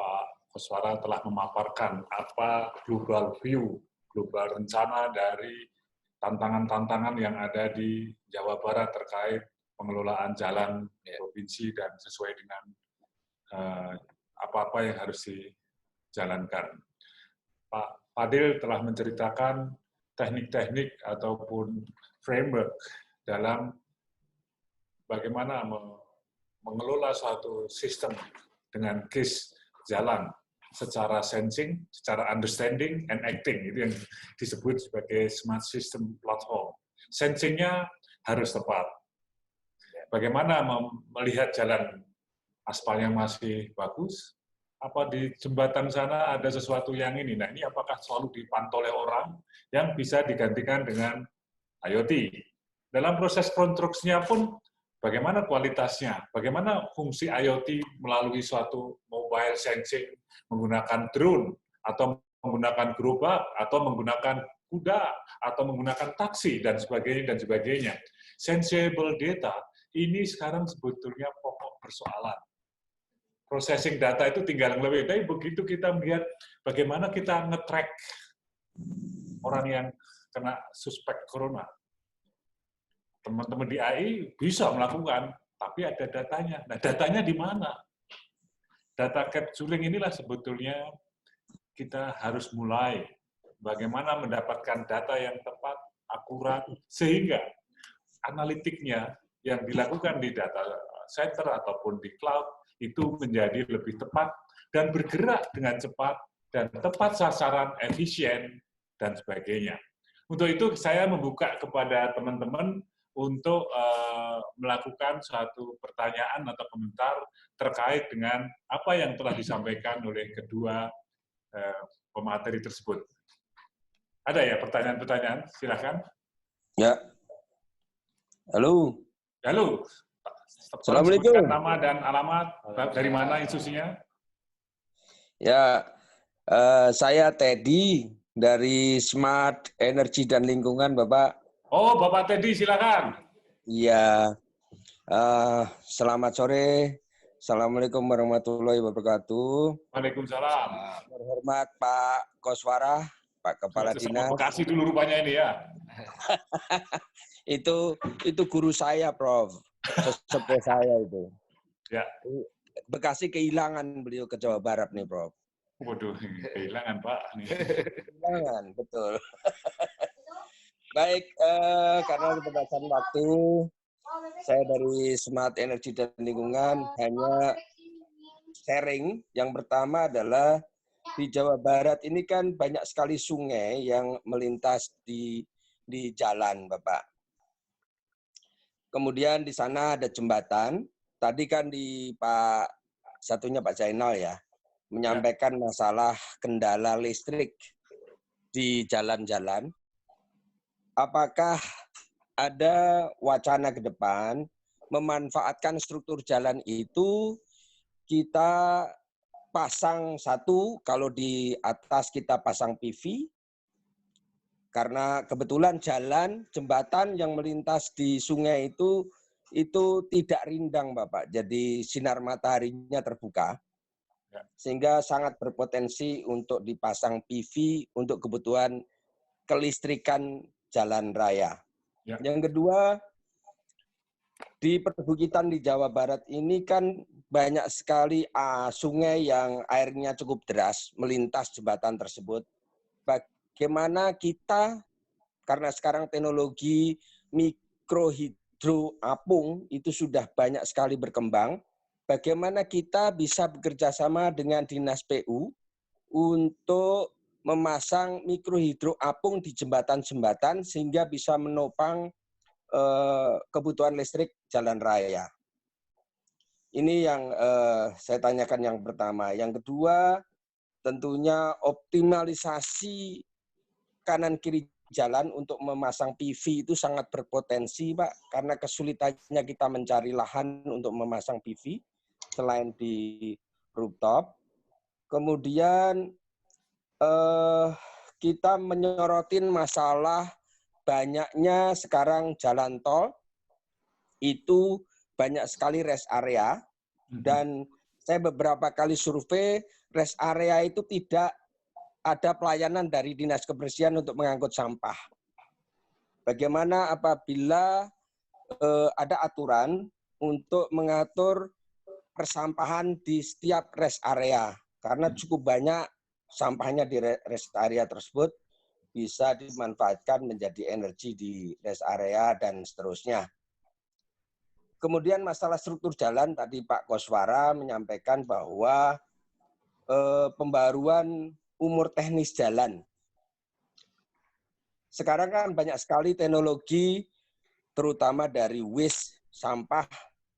Pak Koswara telah memaparkan apa global view, global rencana dari tantangan-tantangan yang ada di Jawa Barat terkait pengelolaan jalan provinsi dan sesuai dengan apa-apa yang harus dijalankan. Pak Fadil telah menceritakan teknik-teknik ataupun framework dalam bagaimana mengelola suatu sistem dengan case jalan secara sensing, secara understanding, and acting. Itu yang disebut sebagai smart system platform. Sensingnya harus tepat. Bagaimana melihat jalan aspalnya masih bagus, apa di jembatan sana ada sesuatu yang ini. Nah, ini apakah selalu dipantau oleh orang yang bisa digantikan dengan IoT. Dalam proses konstruksinya pun bagaimana kualitasnya, bagaimana fungsi IoT melalui suatu mobile sensing, menggunakan drone, atau menggunakan gerobak, atau menggunakan kuda, atau menggunakan taksi, dan sebagainya. Sensible data, ini sekarang sebetulnya pokok persoalan. Processing data itu tinggal lebih, tapi begitu kita melihat bagaimana kita nge-track orang yang kena suspek corona, teman-teman di AI bisa melakukan, tapi ada datanya. Nah, datanya di mana? Data capturing inilah sebetulnya kita harus mulai bagaimana mendapatkan data yang tepat, akurat, sehingga analitiknya yang dilakukan di data center ataupun di cloud itu menjadi lebih tepat dan bergerak dengan cepat dan tepat sasaran, efisien, dan sebagainya. Untuk itu saya membuka kepada teman-teman untuk melakukan suatu pertanyaan atau komentar terkait dengan apa yang telah disampaikan oleh kedua pemateri tersebut. Ada ya pertanyaan-pertanyaan? Silakan. Ya. Halo. Halo. Assalamualaikum. Nama dan alamat, dari mana institusinya? Ya, saya Teddy dari Smart Energy dan Lingkungan, Bapak. Oh, Bapak Teddy, silakan. Iya. Selamat sore. Assalamualaikum warahmatullahi wabarakatuh. Waalaikumsalam. Terhormat Pak Koswara, Pak Kepala Dinas. Bekasi dulu rupanya ini ya. Itu guru saya, Prof. Sesepuh saya itu. Ya. Bekasi kehilangan beliau ke Jawa Barat nih, Prof. Waduh, kehilangan Pak. Kehilangan, betul. Baik, karena keterbatasan waktu, saya dari Smart Energy dan Lingkungan hanya sharing. Yang pertama adalah di Jawa Barat ini kan banyak sekali sungai yang melintas di jalan, Bapak. Kemudian di sana ada jembatan. Tadi kan di Pak Zainal ya, menyampaikan masalah kendala listrik di jalan-jalan. Apakah ada wacana ke depan memanfaatkan struktur jalan itu kita pasang satu, kalau di atas kita pasang PV, karena kebetulan jalan, jembatan yang melintas di sungai itu tidak rindang, Bapak. Jadi sinar mataharinya terbuka, sehingga sangat berpotensi untuk dipasang PV untuk kebutuhan kelistrikan jalan raya. Ya. Yang kedua, di perbukitan di Jawa Barat ini kan banyak sekali sungai yang airnya cukup deras melintas jembatan tersebut. Bagaimana kita, karena sekarang teknologi mikrohidroapung itu sudah banyak sekali berkembang, bagaimana kita bisa bekerja sama dengan Dinas PU untuk memasang mikrohidroapung di jembatan-jembatan sehingga bisa menopang kebutuhan listrik jalan raya. Ini yang saya tanyakan yang pertama. Yang kedua, tentunya optimalisasi kanan kiri jalan untuk memasang PV itu sangat berpotensi, Pak, karena kesulitannya kita mencari lahan untuk memasang PV selain di rooftop. Kemudian kita menyorotin masalah banyaknya sekarang jalan tol itu banyak sekali rest area, dan saya beberapa kali survei rest area itu tidak ada pelayanan dari Dinas Kebersihan untuk mengangkut sampah. Bagaimana apabila ada aturan untuk mengatur persampahan di setiap rest area, karena cukup banyak sampahnya di rest area tersebut bisa dimanfaatkan menjadi energi di rest area dan seterusnya. Kemudian masalah struktur jalan, tadi Pak Koswara menyampaikan bahwa pembaruan umur teknis jalan. Sekarang kan banyak sekali teknologi, terutama dari waste sampah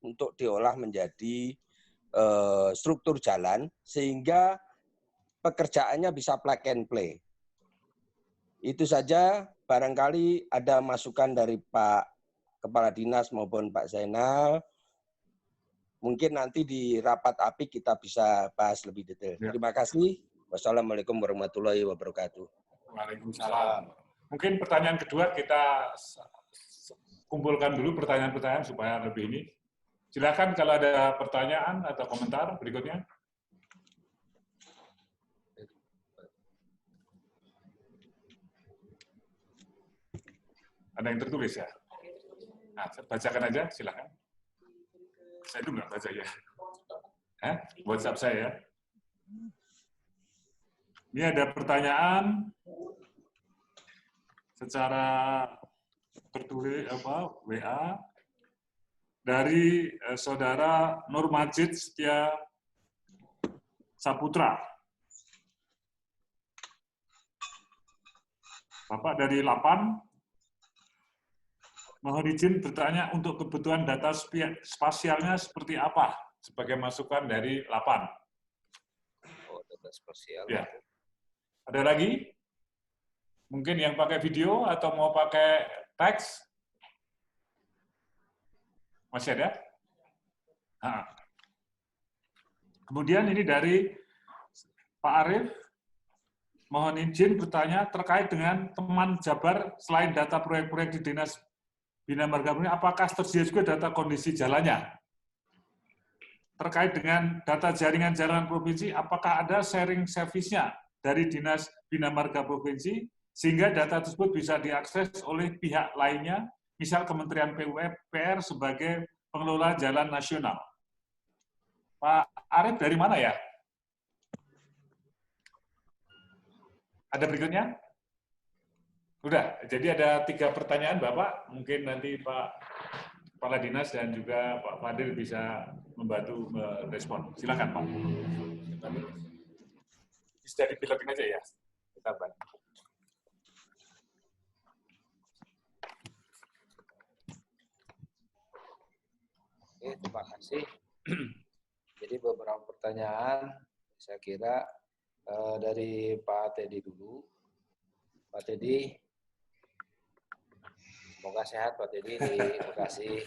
untuk diolah menjadi struktur jalan, sehingga pekerjaannya bisa plug and play. Itu saja, barangkali ada masukan dari Pak Kepala Dinas maupun Pak Zainal. Mungkin nanti di rapat API kita bisa bahas lebih detail. Ya. Terima kasih. Wassalamualaikum warahmatullahi wabarakatuh. Waalaikumsalam. Mungkin pertanyaan kedua kita kumpulkan dulu pertanyaan-pertanyaan supaya lebih ini. Silakan kalau ada pertanyaan atau komentar berikutnya. Ada yang tertulis ya? Nah, bacakan aja, silakan. Saya dulu nggak baca ya. WhatsApp saya. Ini ada pertanyaan secara tertulis WA dari saudara Nur Majid Setia Saputra. Bapak dari Lapan, mohon izin bertanya untuk kebutuhan data spasialnya seperti apa sebagai masukan dari Lapan. Oh, data spasial. Ya. Ada lagi? Mungkin yang pakai video atau mau pakai teks? Masih ada? Nah. Kemudian ini dari Pak Arief, mohon izin bertanya terkait dengan teman Jabar, selain data proyek-proyek di Dinas Bina Marga ini, apakah tersedia juga data kondisi jalannya? Terkait dengan data jaringan jalan provinsi, apakah ada sharing service-nya dari Dinas Bina Marga Provinsi, sehingga data tersebut bisa diakses oleh pihak lainnya, misal Kementerian PUPR sebagai pengelola jalan nasional? Pak Arief dari mana ya? Ada berikutnya? Sudah, jadi ada 3 pertanyaan Bapak, mungkin nanti Pak Kepala Dinas dan juga Pak Fadil bisa membantu merespon. Silakan Pak. Bisa dipilotin aja ya, kita bantu. Oke, terima kasih. Jadi beberapa pertanyaan, saya kira dari Pak Teddy dulu. Pak Teddy, semoga sehat Pak Teddy di Bekasi.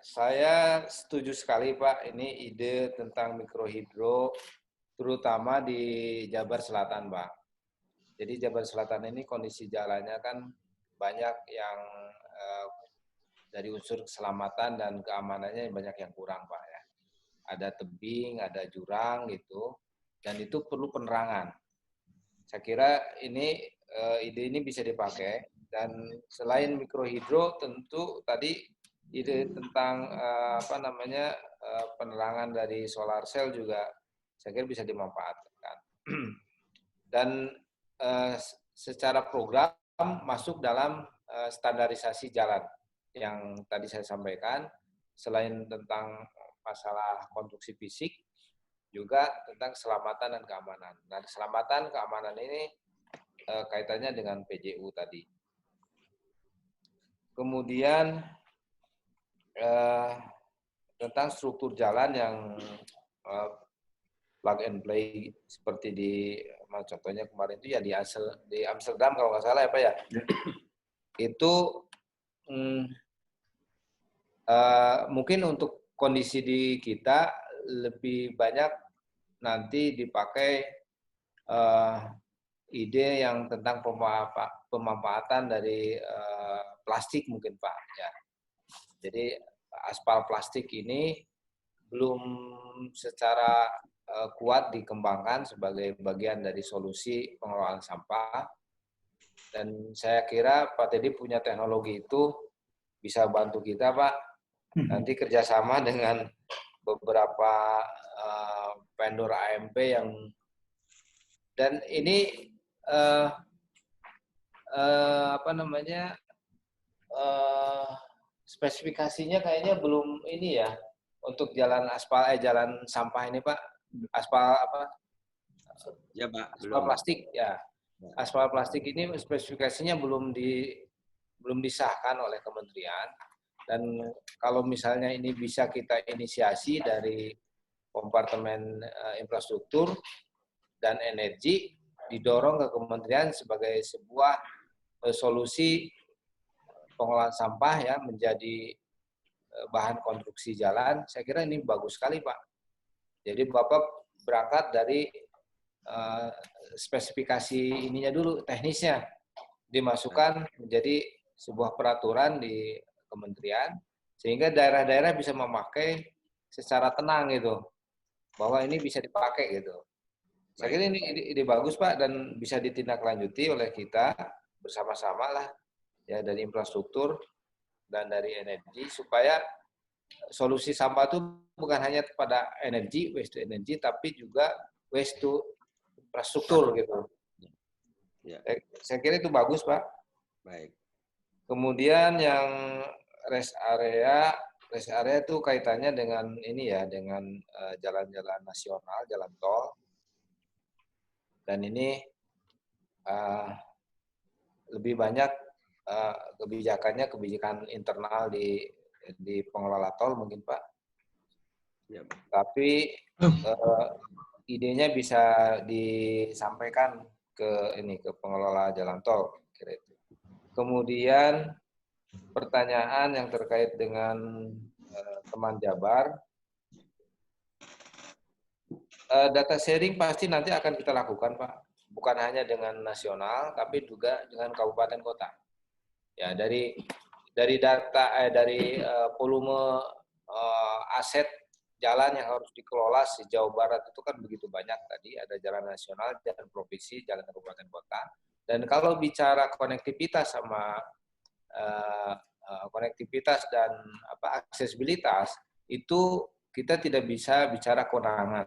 Saya setuju sekali Pak, ini ide tentang mikrohidro, terutama di Jabar Selatan Pak. Jadi Jabar Selatan ini kondisi jalannya kan banyak yang dari unsur keselamatan dan keamanannya banyak yang kurang Pak ya. Ada tebing, ada jurang gitu, dan itu perlu penerangan. Saya kira ini ide ini bisa dipakai, dan selain mikrohidro tentu tadi ide tentang penerangan dari solar cell juga saya kira bisa dimanfaatkan. Dan secara program masuk dalam standarisasi jalan yang tadi saya sampaikan, selain tentang masalah konstruksi fisik, juga tentang keselamatan dan keamanan. Nah, keselamatan keamanan ini kaitannya dengan PJU tadi. Kemudian tentang struktur jalan yang plug and play seperti di contohnya kemarin itu ya di Amsterdam kalau nggak salah ya Pak ya. Itu mungkin untuk kondisi di kita lebih banyak nanti dipakai ide yang tentang pemanfaatan dari plastik mungkin Pak ya. Jadi aspal plastik ini belum secara kuat dikembangkan sebagai bagian dari solusi pengelolaan sampah. Dan saya kira Pak Teddy punya teknologi itu bisa bantu kita, Pak. Nanti kerjasama dengan beberapa vendor AMP yang, dan ini spesifikasinya kayaknya belum ini ya untuk jalan aspal jalan sampah ini, Pak. Aspal apa? Ya, Pak. Aspal plastik ya. Aspal plastik ini spesifikasinya belum disahkan oleh kementerian, dan kalau misalnya ini bisa kita inisiasi dari kompartemen infrastruktur dan energi, didorong ke kementerian sebagai sebuah solusi pengelolaan sampah ya menjadi bahan konstruksi jalan, saya kira ini bagus sekali, Pak. Jadi Bapak berangkat dari spesifikasi ininya dulu, teknisnya dimasukkan menjadi sebuah peraturan di kementerian, sehingga daerah-daerah bisa memakai secara tenang gitu, bahwa ini bisa dipakai gitu. Saya kira ini bagus, Pak, dan bisa ditindaklanjuti oleh kita bersama-sama lah ya, dari infrastruktur dan dari energi, supaya solusi sampah itu bukan hanya pada energi, waste to energy, tapi juga waste to infrastruktur gitu. Ya. Saya kira itu bagus, Pak. Baik. Kemudian yang rest area itu kaitannya dengan ini ya, dengan jalan-jalan nasional, jalan tol. Dan ini lebih banyak kebijakan internal di pengelola tol mungkin, Pak. Ya. Tapi idenya bisa disampaikan ke pengelola jalan tol, kira itu. Kemudian pertanyaan yang terkait dengan teman Jabar, data sharing pasti nanti akan kita lakukan, Pak. Bukan hanya dengan nasional, tapi juga dengan kabupaten kota. Ya, dari data dari volume aset jalan yang harus dikelola di Jawa Barat itu kan begitu banyak tadi, ada jalan nasional, jalan provinsi, jalan kabupaten kota. Dan kalau bicara konektivitas sama konektivitas dan aksesibilitas, itu kita tidak bisa bicara kewenangan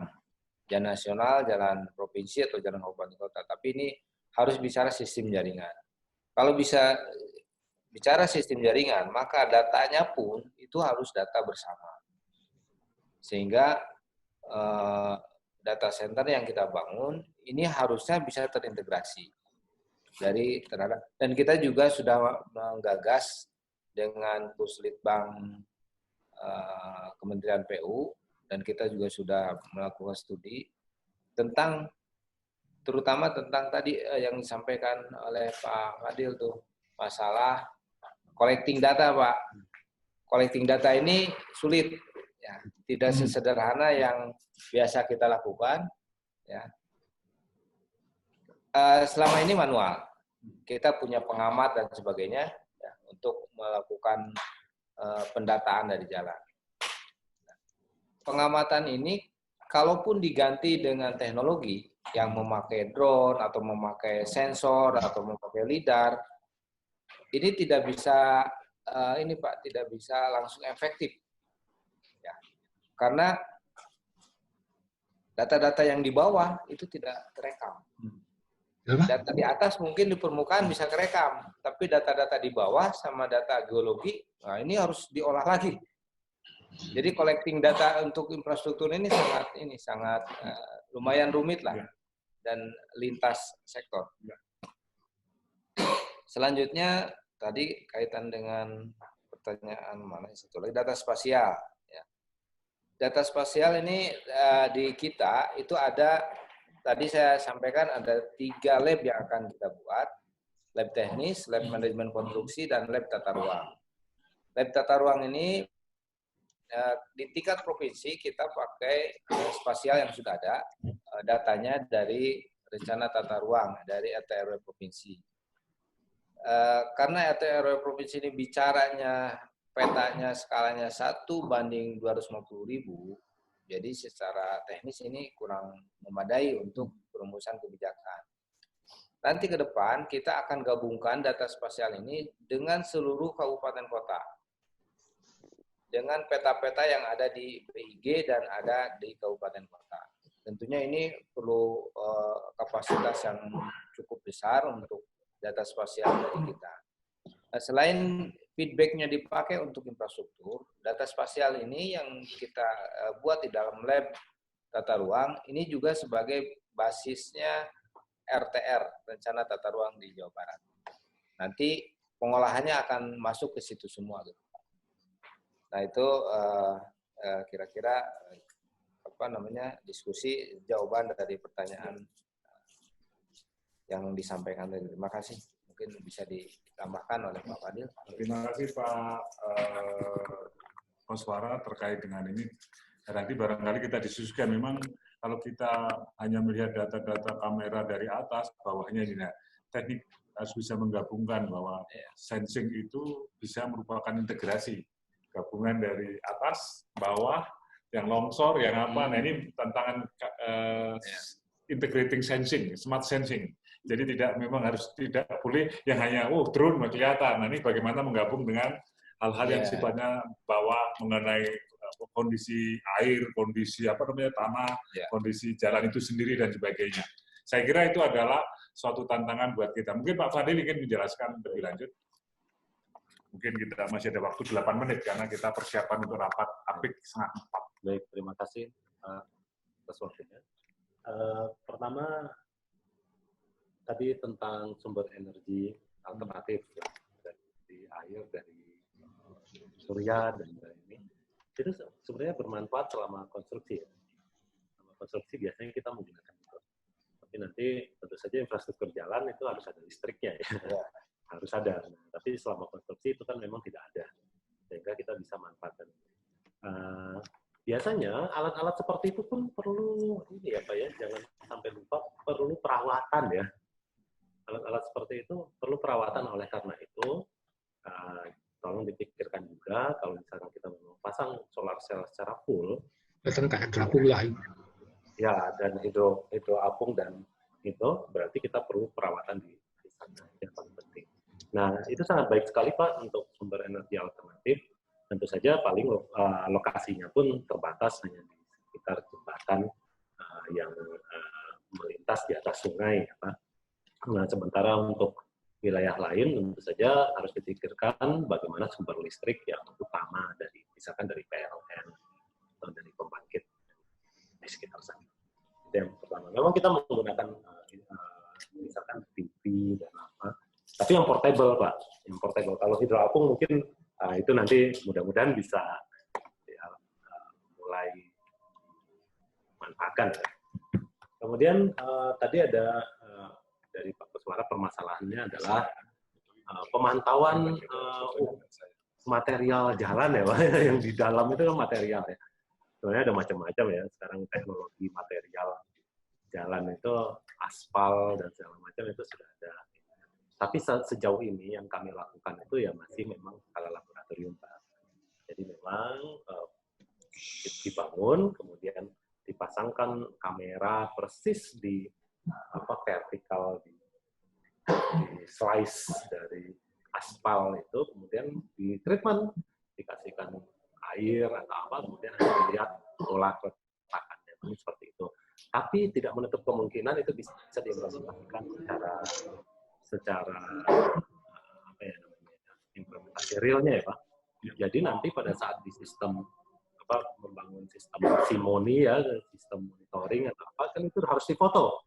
jalan nasional, jalan provinsi atau jalan kabupaten kota, tapi ini harus bicara sistem jaringan. Kalau bisa bicara sistem jaringan, maka datanya pun itu harus data bersama. Sehingga data center yang kita bangun ini harusnya bisa terintegrasi dari terhadap, dan kita juga sudah menggagas dengan Puslitbang Kementerian PU, dan kita juga sudah melakukan studi tentang, terutama tentang tadi yang disampaikan oleh Pak Fadil tuh, masalah collecting data, Pak. Collecting data ini sulit, ya, tidak sesederhana yang biasa kita lakukan, ya. Selama ini manual, kita punya pengamat dan sebagainya ya, untuk melakukan pendataan dari jalan. Pengamatan ini, kalaupun diganti dengan teknologi yang memakai drone atau memakai sensor atau memakai lidar, ini tidak bisa Pak, tidak bisa langsung efektif, ya. Karena data-data yang di bawah itu tidak terekam. Data di atas mungkin di permukaan bisa kerekam, tapi data-data di bawah sama data geologi, nah ini harus diolah lagi. Jadi collecting data untuk infrastruktur ini sangat lumayan rumit lah, dan lintas sektor. Selanjutnya tadi kaitan dengan pertanyaan mana satu lagi, data spasial. Ya. Data spasial ini di kita itu ada, tadi saya sampaikan ada 3 lab yang akan kita buat, lab teknis, lab manajemen konstruksi, dan lab tata ruang. Lab tata ruang ini di tingkat provinsi kita pakai spasial yang sudah ada, datanya dari rencana tata ruang dari RT RW provinsi. Karena RT RW provinsi ini bicaranya petanya skalanya 1:250.000, jadi secara teknis ini kurang memadai untuk perumusan kebijakan. Nanti ke depan kita akan gabungkan data spasial ini dengan seluruh kabupaten kota. Dengan peta-peta yang ada di PIG dan ada di kabupaten kota. Tentunya ini perlu kapasitas yang cukup besar untuk data spasial dari kita. Nah, selain feedback-nya dipakai untuk infrastruktur, data spasial ini yang kita buat di dalam lab tata ruang, ini juga sebagai basisnya RTR, Rencana Tata Ruang di Jawa Barat. Nanti pengolahannya akan masuk ke situ semua. Nah itu kira-kira diskusi jawaban dari pertanyaan yang disampaikan tadi. Terima kasih. Mungkin bisa ditambahkan oleh Pak Fadil. Terima kasih Pak Koswara terkait dengan ini. Nanti barangkali kita diskusikan memang kalau kita hanya melihat data-data kamera dari atas, bawahnya ini, nah, teknik harus bisa menggabungkan bahwa sensing itu bisa merupakan integrasi gabungan dari atas, bawah, yang longsor, yang apa. Nah ini tantangan integrating sensing, smart sensing. Jadi memang harus tidak boleh yang hanya drone kelihatan. Nah ini bagaimana menggabung dengan hal-hal yang sifatnya bawah mengenai kondisi air, kondisi tanah, kondisi jalan itu sendiri dan sebagainya. Saya kira itu adalah suatu tantangan buat kita. Mungkin Pak Fadil ingin menjelaskan lebih lanjut. Mungkin kita masih ada waktu 8 menit karena kita persiapan untuk rapat APIK setengah 4. Baik, terima kasih atas waktunya. Pertama, tadi tentang sumber energi alternatif ya, dari air, dari surya, dan dari ini. Itu sebenarnya bermanfaat selama konstruksi. Ya. Selama konstruksi biasanya kita menggunakan itu. Tapi nanti tentu saja infrastruktur jalan itu harus ada listriknya. Ya. Harus ada. Nah, tapi selama konstruksi itu kan memang tidak ada. Sehingga kita bisa manfaatkan. Biasanya alat-alat seperti itu pun perlu ini ya Pak ya, jangan sampai lupa perlu perawatan ya. Alat-alat seperti itu perlu perawatan, oleh karena itu tolong dipikirkan juga kalau misalkan kita mau pasang solar cell secara full, ya, dan hidroapung dan itu berarti kita perlu perawatan di sana yang paling penting. Nah itu sangat baik sekali Pak untuk sumber energi alternatif. Tentu saja paling lokasinya pun terbatas hanya di sekitar jembatan yang melintas di atas sungai, ya Pak. Nah sementara untuk wilayah lain tentu saja harus dipikirkan bagaimana sumber listrik yang utama misalkan dari PLN atau dari pembangkit di sekitar sana. Itu yang pertama. Memang kita menggunakan misalkan TV dan apa, tapi yang portable Pak, yang portable. Kalau hidroapung mungkin itu nanti mudah-mudahan bisa mulai manfaatkan. Ya. Kemudian tadi ada dari Pak Koswara permasalahannya adalah pemantauan material jalan ya Pak, yang di dalam itu kan material ya. Sebenarnya ada macam-macam ya sekarang teknologi material jalan itu aspal dan segala macam itu sudah ada. Tapi sejauh ini yang kami lakukan itu ya masih memang skala laboratorium Pak. Jadi memang dibangun kemudian dipasangkan kamera persis di vertikal di slice dari aspal itu, kemudian di treatment, dikasihkan air atau apa, kemudian dilihat pola keretakannya seperti itu. Tapi tidak menutup kemungkinan itu bisa diimplementasikan secara implementasi realnya ya Pak. Jadi nanti pada saat di sistem membangun sistem simoni ya, sistem monitoring atau apa kan itu harus difoto.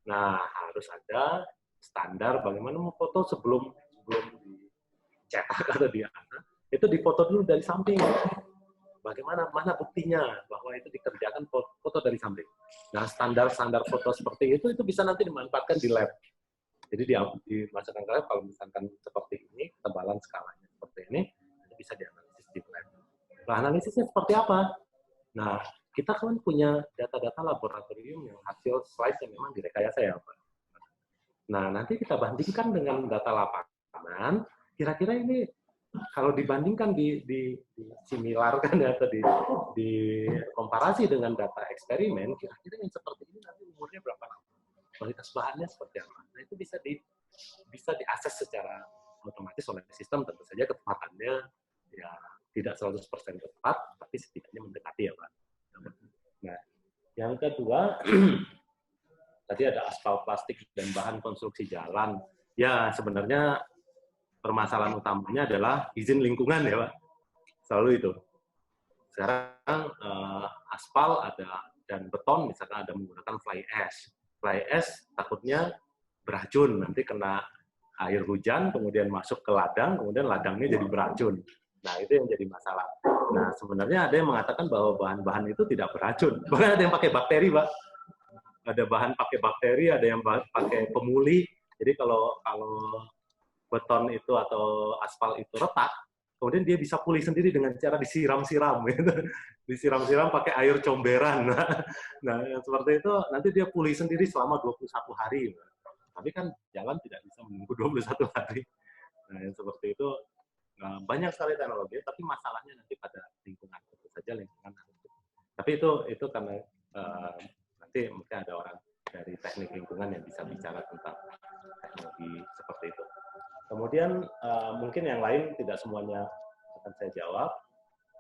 Nah, harus ada standar bagaimana memfoto sebelum dicetak atau itu difoto dulu dari samping. Mana buktinya bahwa itu dikerjakan foto dari samping. Nah, standar foto seperti itu bisa nanti dimanfaatkan di lab. Jadi dimasukkan ke lab kalau misalkan seperti ini, ketebalan skalanya seperti ini, itu bisa dianalisis di lab. Nah, analisisnya seperti apa? Nah, kita kan punya data-data laboratorium yang hasil slice yang memang direkayasa ya Pak. Nah, nanti kita bandingkan dengan data lapangan, kira-kira ini kalau dibandingkan similarkan atau di komparasi dengan data eksperimen, kira-kira yang seperti ini nanti umurnya berapa? Kualitas bahannya seperti apa? Nah, itu bisa diakses secara otomatis oleh sistem, tentu saja ketepatannya ya tidak 100% tepat, tapi setidaknya mendekati ya Pak. Nah, yang kedua, tadi ada aspal plastik dan bahan konstruksi jalan. Ya, sebenarnya permasalahan utamanya adalah izin lingkungan ya Pak. Selalu itu. Sekarang aspal ada dan beton misalkan ada menggunakan fly ash. Fly ash takutnya beracun, nanti kena air hujan, kemudian masuk ke ladang, kemudian ladangnya jadi beracun. Nah, itu yang jadi masalah. Nah, sebenarnya ada yang mengatakan bahwa bahan-bahan itu tidak beracun. Bahkan ada yang pakai bakteri, Pak. Ada bahan pakai bakteri, ada yang pakai pemulih. Jadi kalau beton itu atau aspal itu retak, kemudian dia bisa pulih sendiri dengan cara disiram-siram. Gitu. Disiram-siram pakai air comberan. Nah, yang seperti itu nanti dia pulih sendiri selama 21 hari. Tapi kan jalan tidak bisa menunggu 21 hari. Nah, yang seperti itu banyak sekali teknologi, tapi masalahnya nanti pada lingkungan. Tentu saja lingkungan. Tapi itu karena nanti mungkin ada orang dari teknik lingkungan yang bisa bicara tentang teknologi seperti itu. Kemudian mungkin yang lain tidak semuanya akan saya jawab.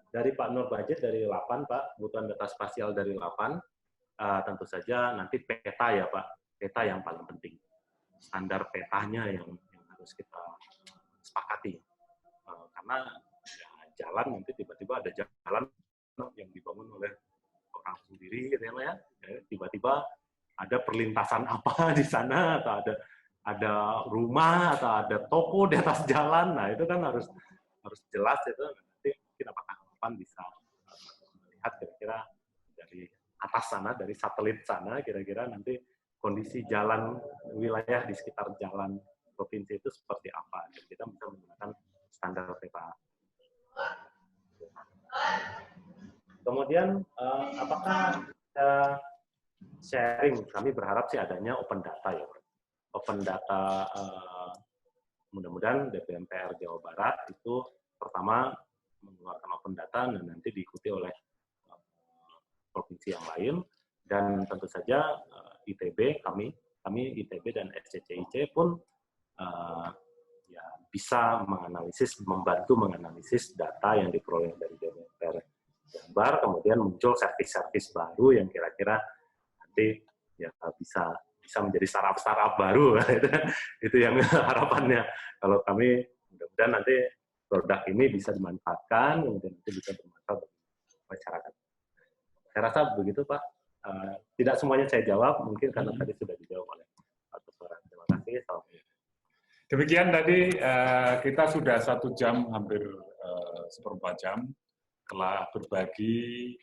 Dari Pak Nur Bajid dari LAPAN, Pak, kebutuhan data spasial dari LAPAN, tentu saja nanti peta ya Pak, peta yang paling penting. Standar petanya yang harus kita sepakati. Karena ya, jalan nanti tiba-tiba ada jalan yang dibangun oleh orang sendiri gitu ya, tiba-tiba ada perlintasan apa di sana atau ada rumah atau ada toko di atas jalan. Nah, itu kan harus jelas itu. Nanti mungkin apakah kapan bisa melihat kira-kira dari atas sana, dari satelit sana, kira-kira nanti kondisi jalan wilayah di sekitar jalan provinsi itu seperti apa. Dan kita bisa menggunakan standar peta. Kemudian apakah sharing? Kami berharap sih adanya open data ya. Open data, mudah-mudahan DPMPR Jawa Barat itu pertama mengeluarkan open data dan nanti diikuti oleh provinsi yang lain, dan tentu saja ITB, kami ITB dan SCCIC pun ya bisa membantu menganalisis data yang diperoleh dari DPMPR Jabar, kemudian muncul servis-servis baru yang kira-kira nanti ya bisa menjadi startup baru. Itu yang harapannya. Kalau kami mudah-mudahan nanti produk ini bisa dimanfaatkan, kemudian nanti bisa bermanfaat bagi masyarakat. Saya rasa begitu Pak. Tidak semuanya saya jawab, mungkin karena tadi sudah dijawab oleh Pak Tusora. Terima kasih. Demikian tadi kita sudah 1 jam, hampir 1/4 jam telah berbagi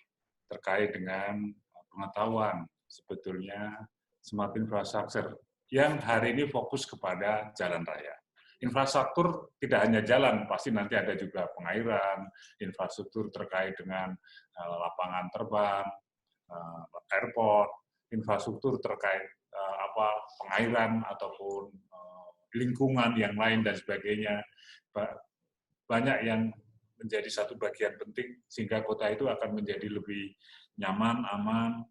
terkait dengan pengetahuan sebetulnya smart infrastructure yang hari ini fokus kepada jalan raya. Infrastruktur tidak hanya jalan, pasti nanti ada juga pengairan, infrastruktur terkait dengan lapangan terbang, airport, infrastruktur terkait pengairan ataupun lingkungan yang lain dan sebagainya. Banyak yang menjadi satu bagian penting sehingga kota itu akan menjadi lebih nyaman, aman,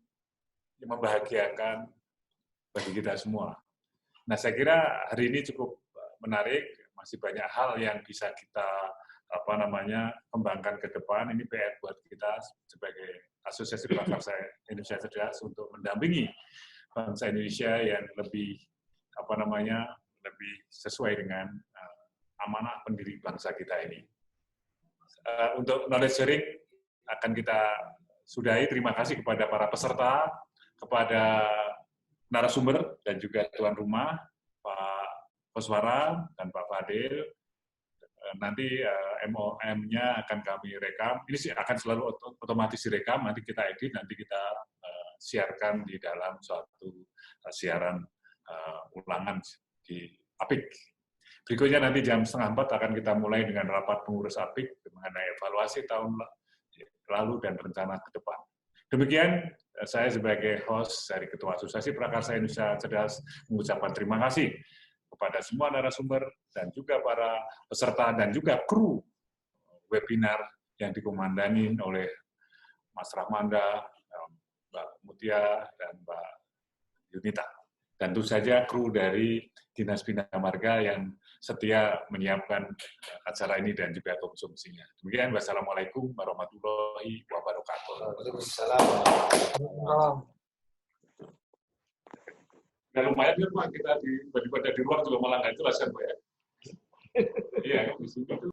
membahagiakan bagi kita semua. Nah, saya kira hari ini cukup menarik, masih banyak hal yang bisa kita kembangkan ke depan. Ini PR buat kita sebagai Asosiasi Prakarsa Indonesia Cerdas untuk mendampingi bangsa Indonesia yang lebih lebih sesuai dengan amanah pendiri bangsa kita ini. Untuk knowledge sharing akan kita sudahi. Terima kasih kepada para peserta, kepada narasumber dan juga tuan rumah, Pak Koswara dan Pak Fadil. Nanti MOM-nya akan kami rekam. Ini sih akan selalu otomatis direkam, nanti kita edit, nanti kita siarkan di dalam suatu siaran ulangan di APIK. Berikutnya nanti jam 3:30 akan kita mulai dengan rapat pengurus APIK mengenai evaluasi tahun lalu dan rencana ke depan. Demikian, saya sebagai host dari Ketua Asosiasi Prakarsa Indonesia Cerdas mengucapkan terima kasih kepada semua narasumber dan juga para peserta dan juga kru webinar yang dikomandani oleh Mas Rahmanda, Mbak Mutia, dan Mbak Yunita. Dan tentu saja kru dari Dinas Bina Marga yang setia menyiapkan acara ini dan juga konsumsinya. Demikian, wassalamualaikum warahmatullahi wabarakatuh. Waalaikumsalam. Nah, lumayan kan Pak, kita daripada di luar juga malah nggak jelas kan Pak ya? Iya, di sini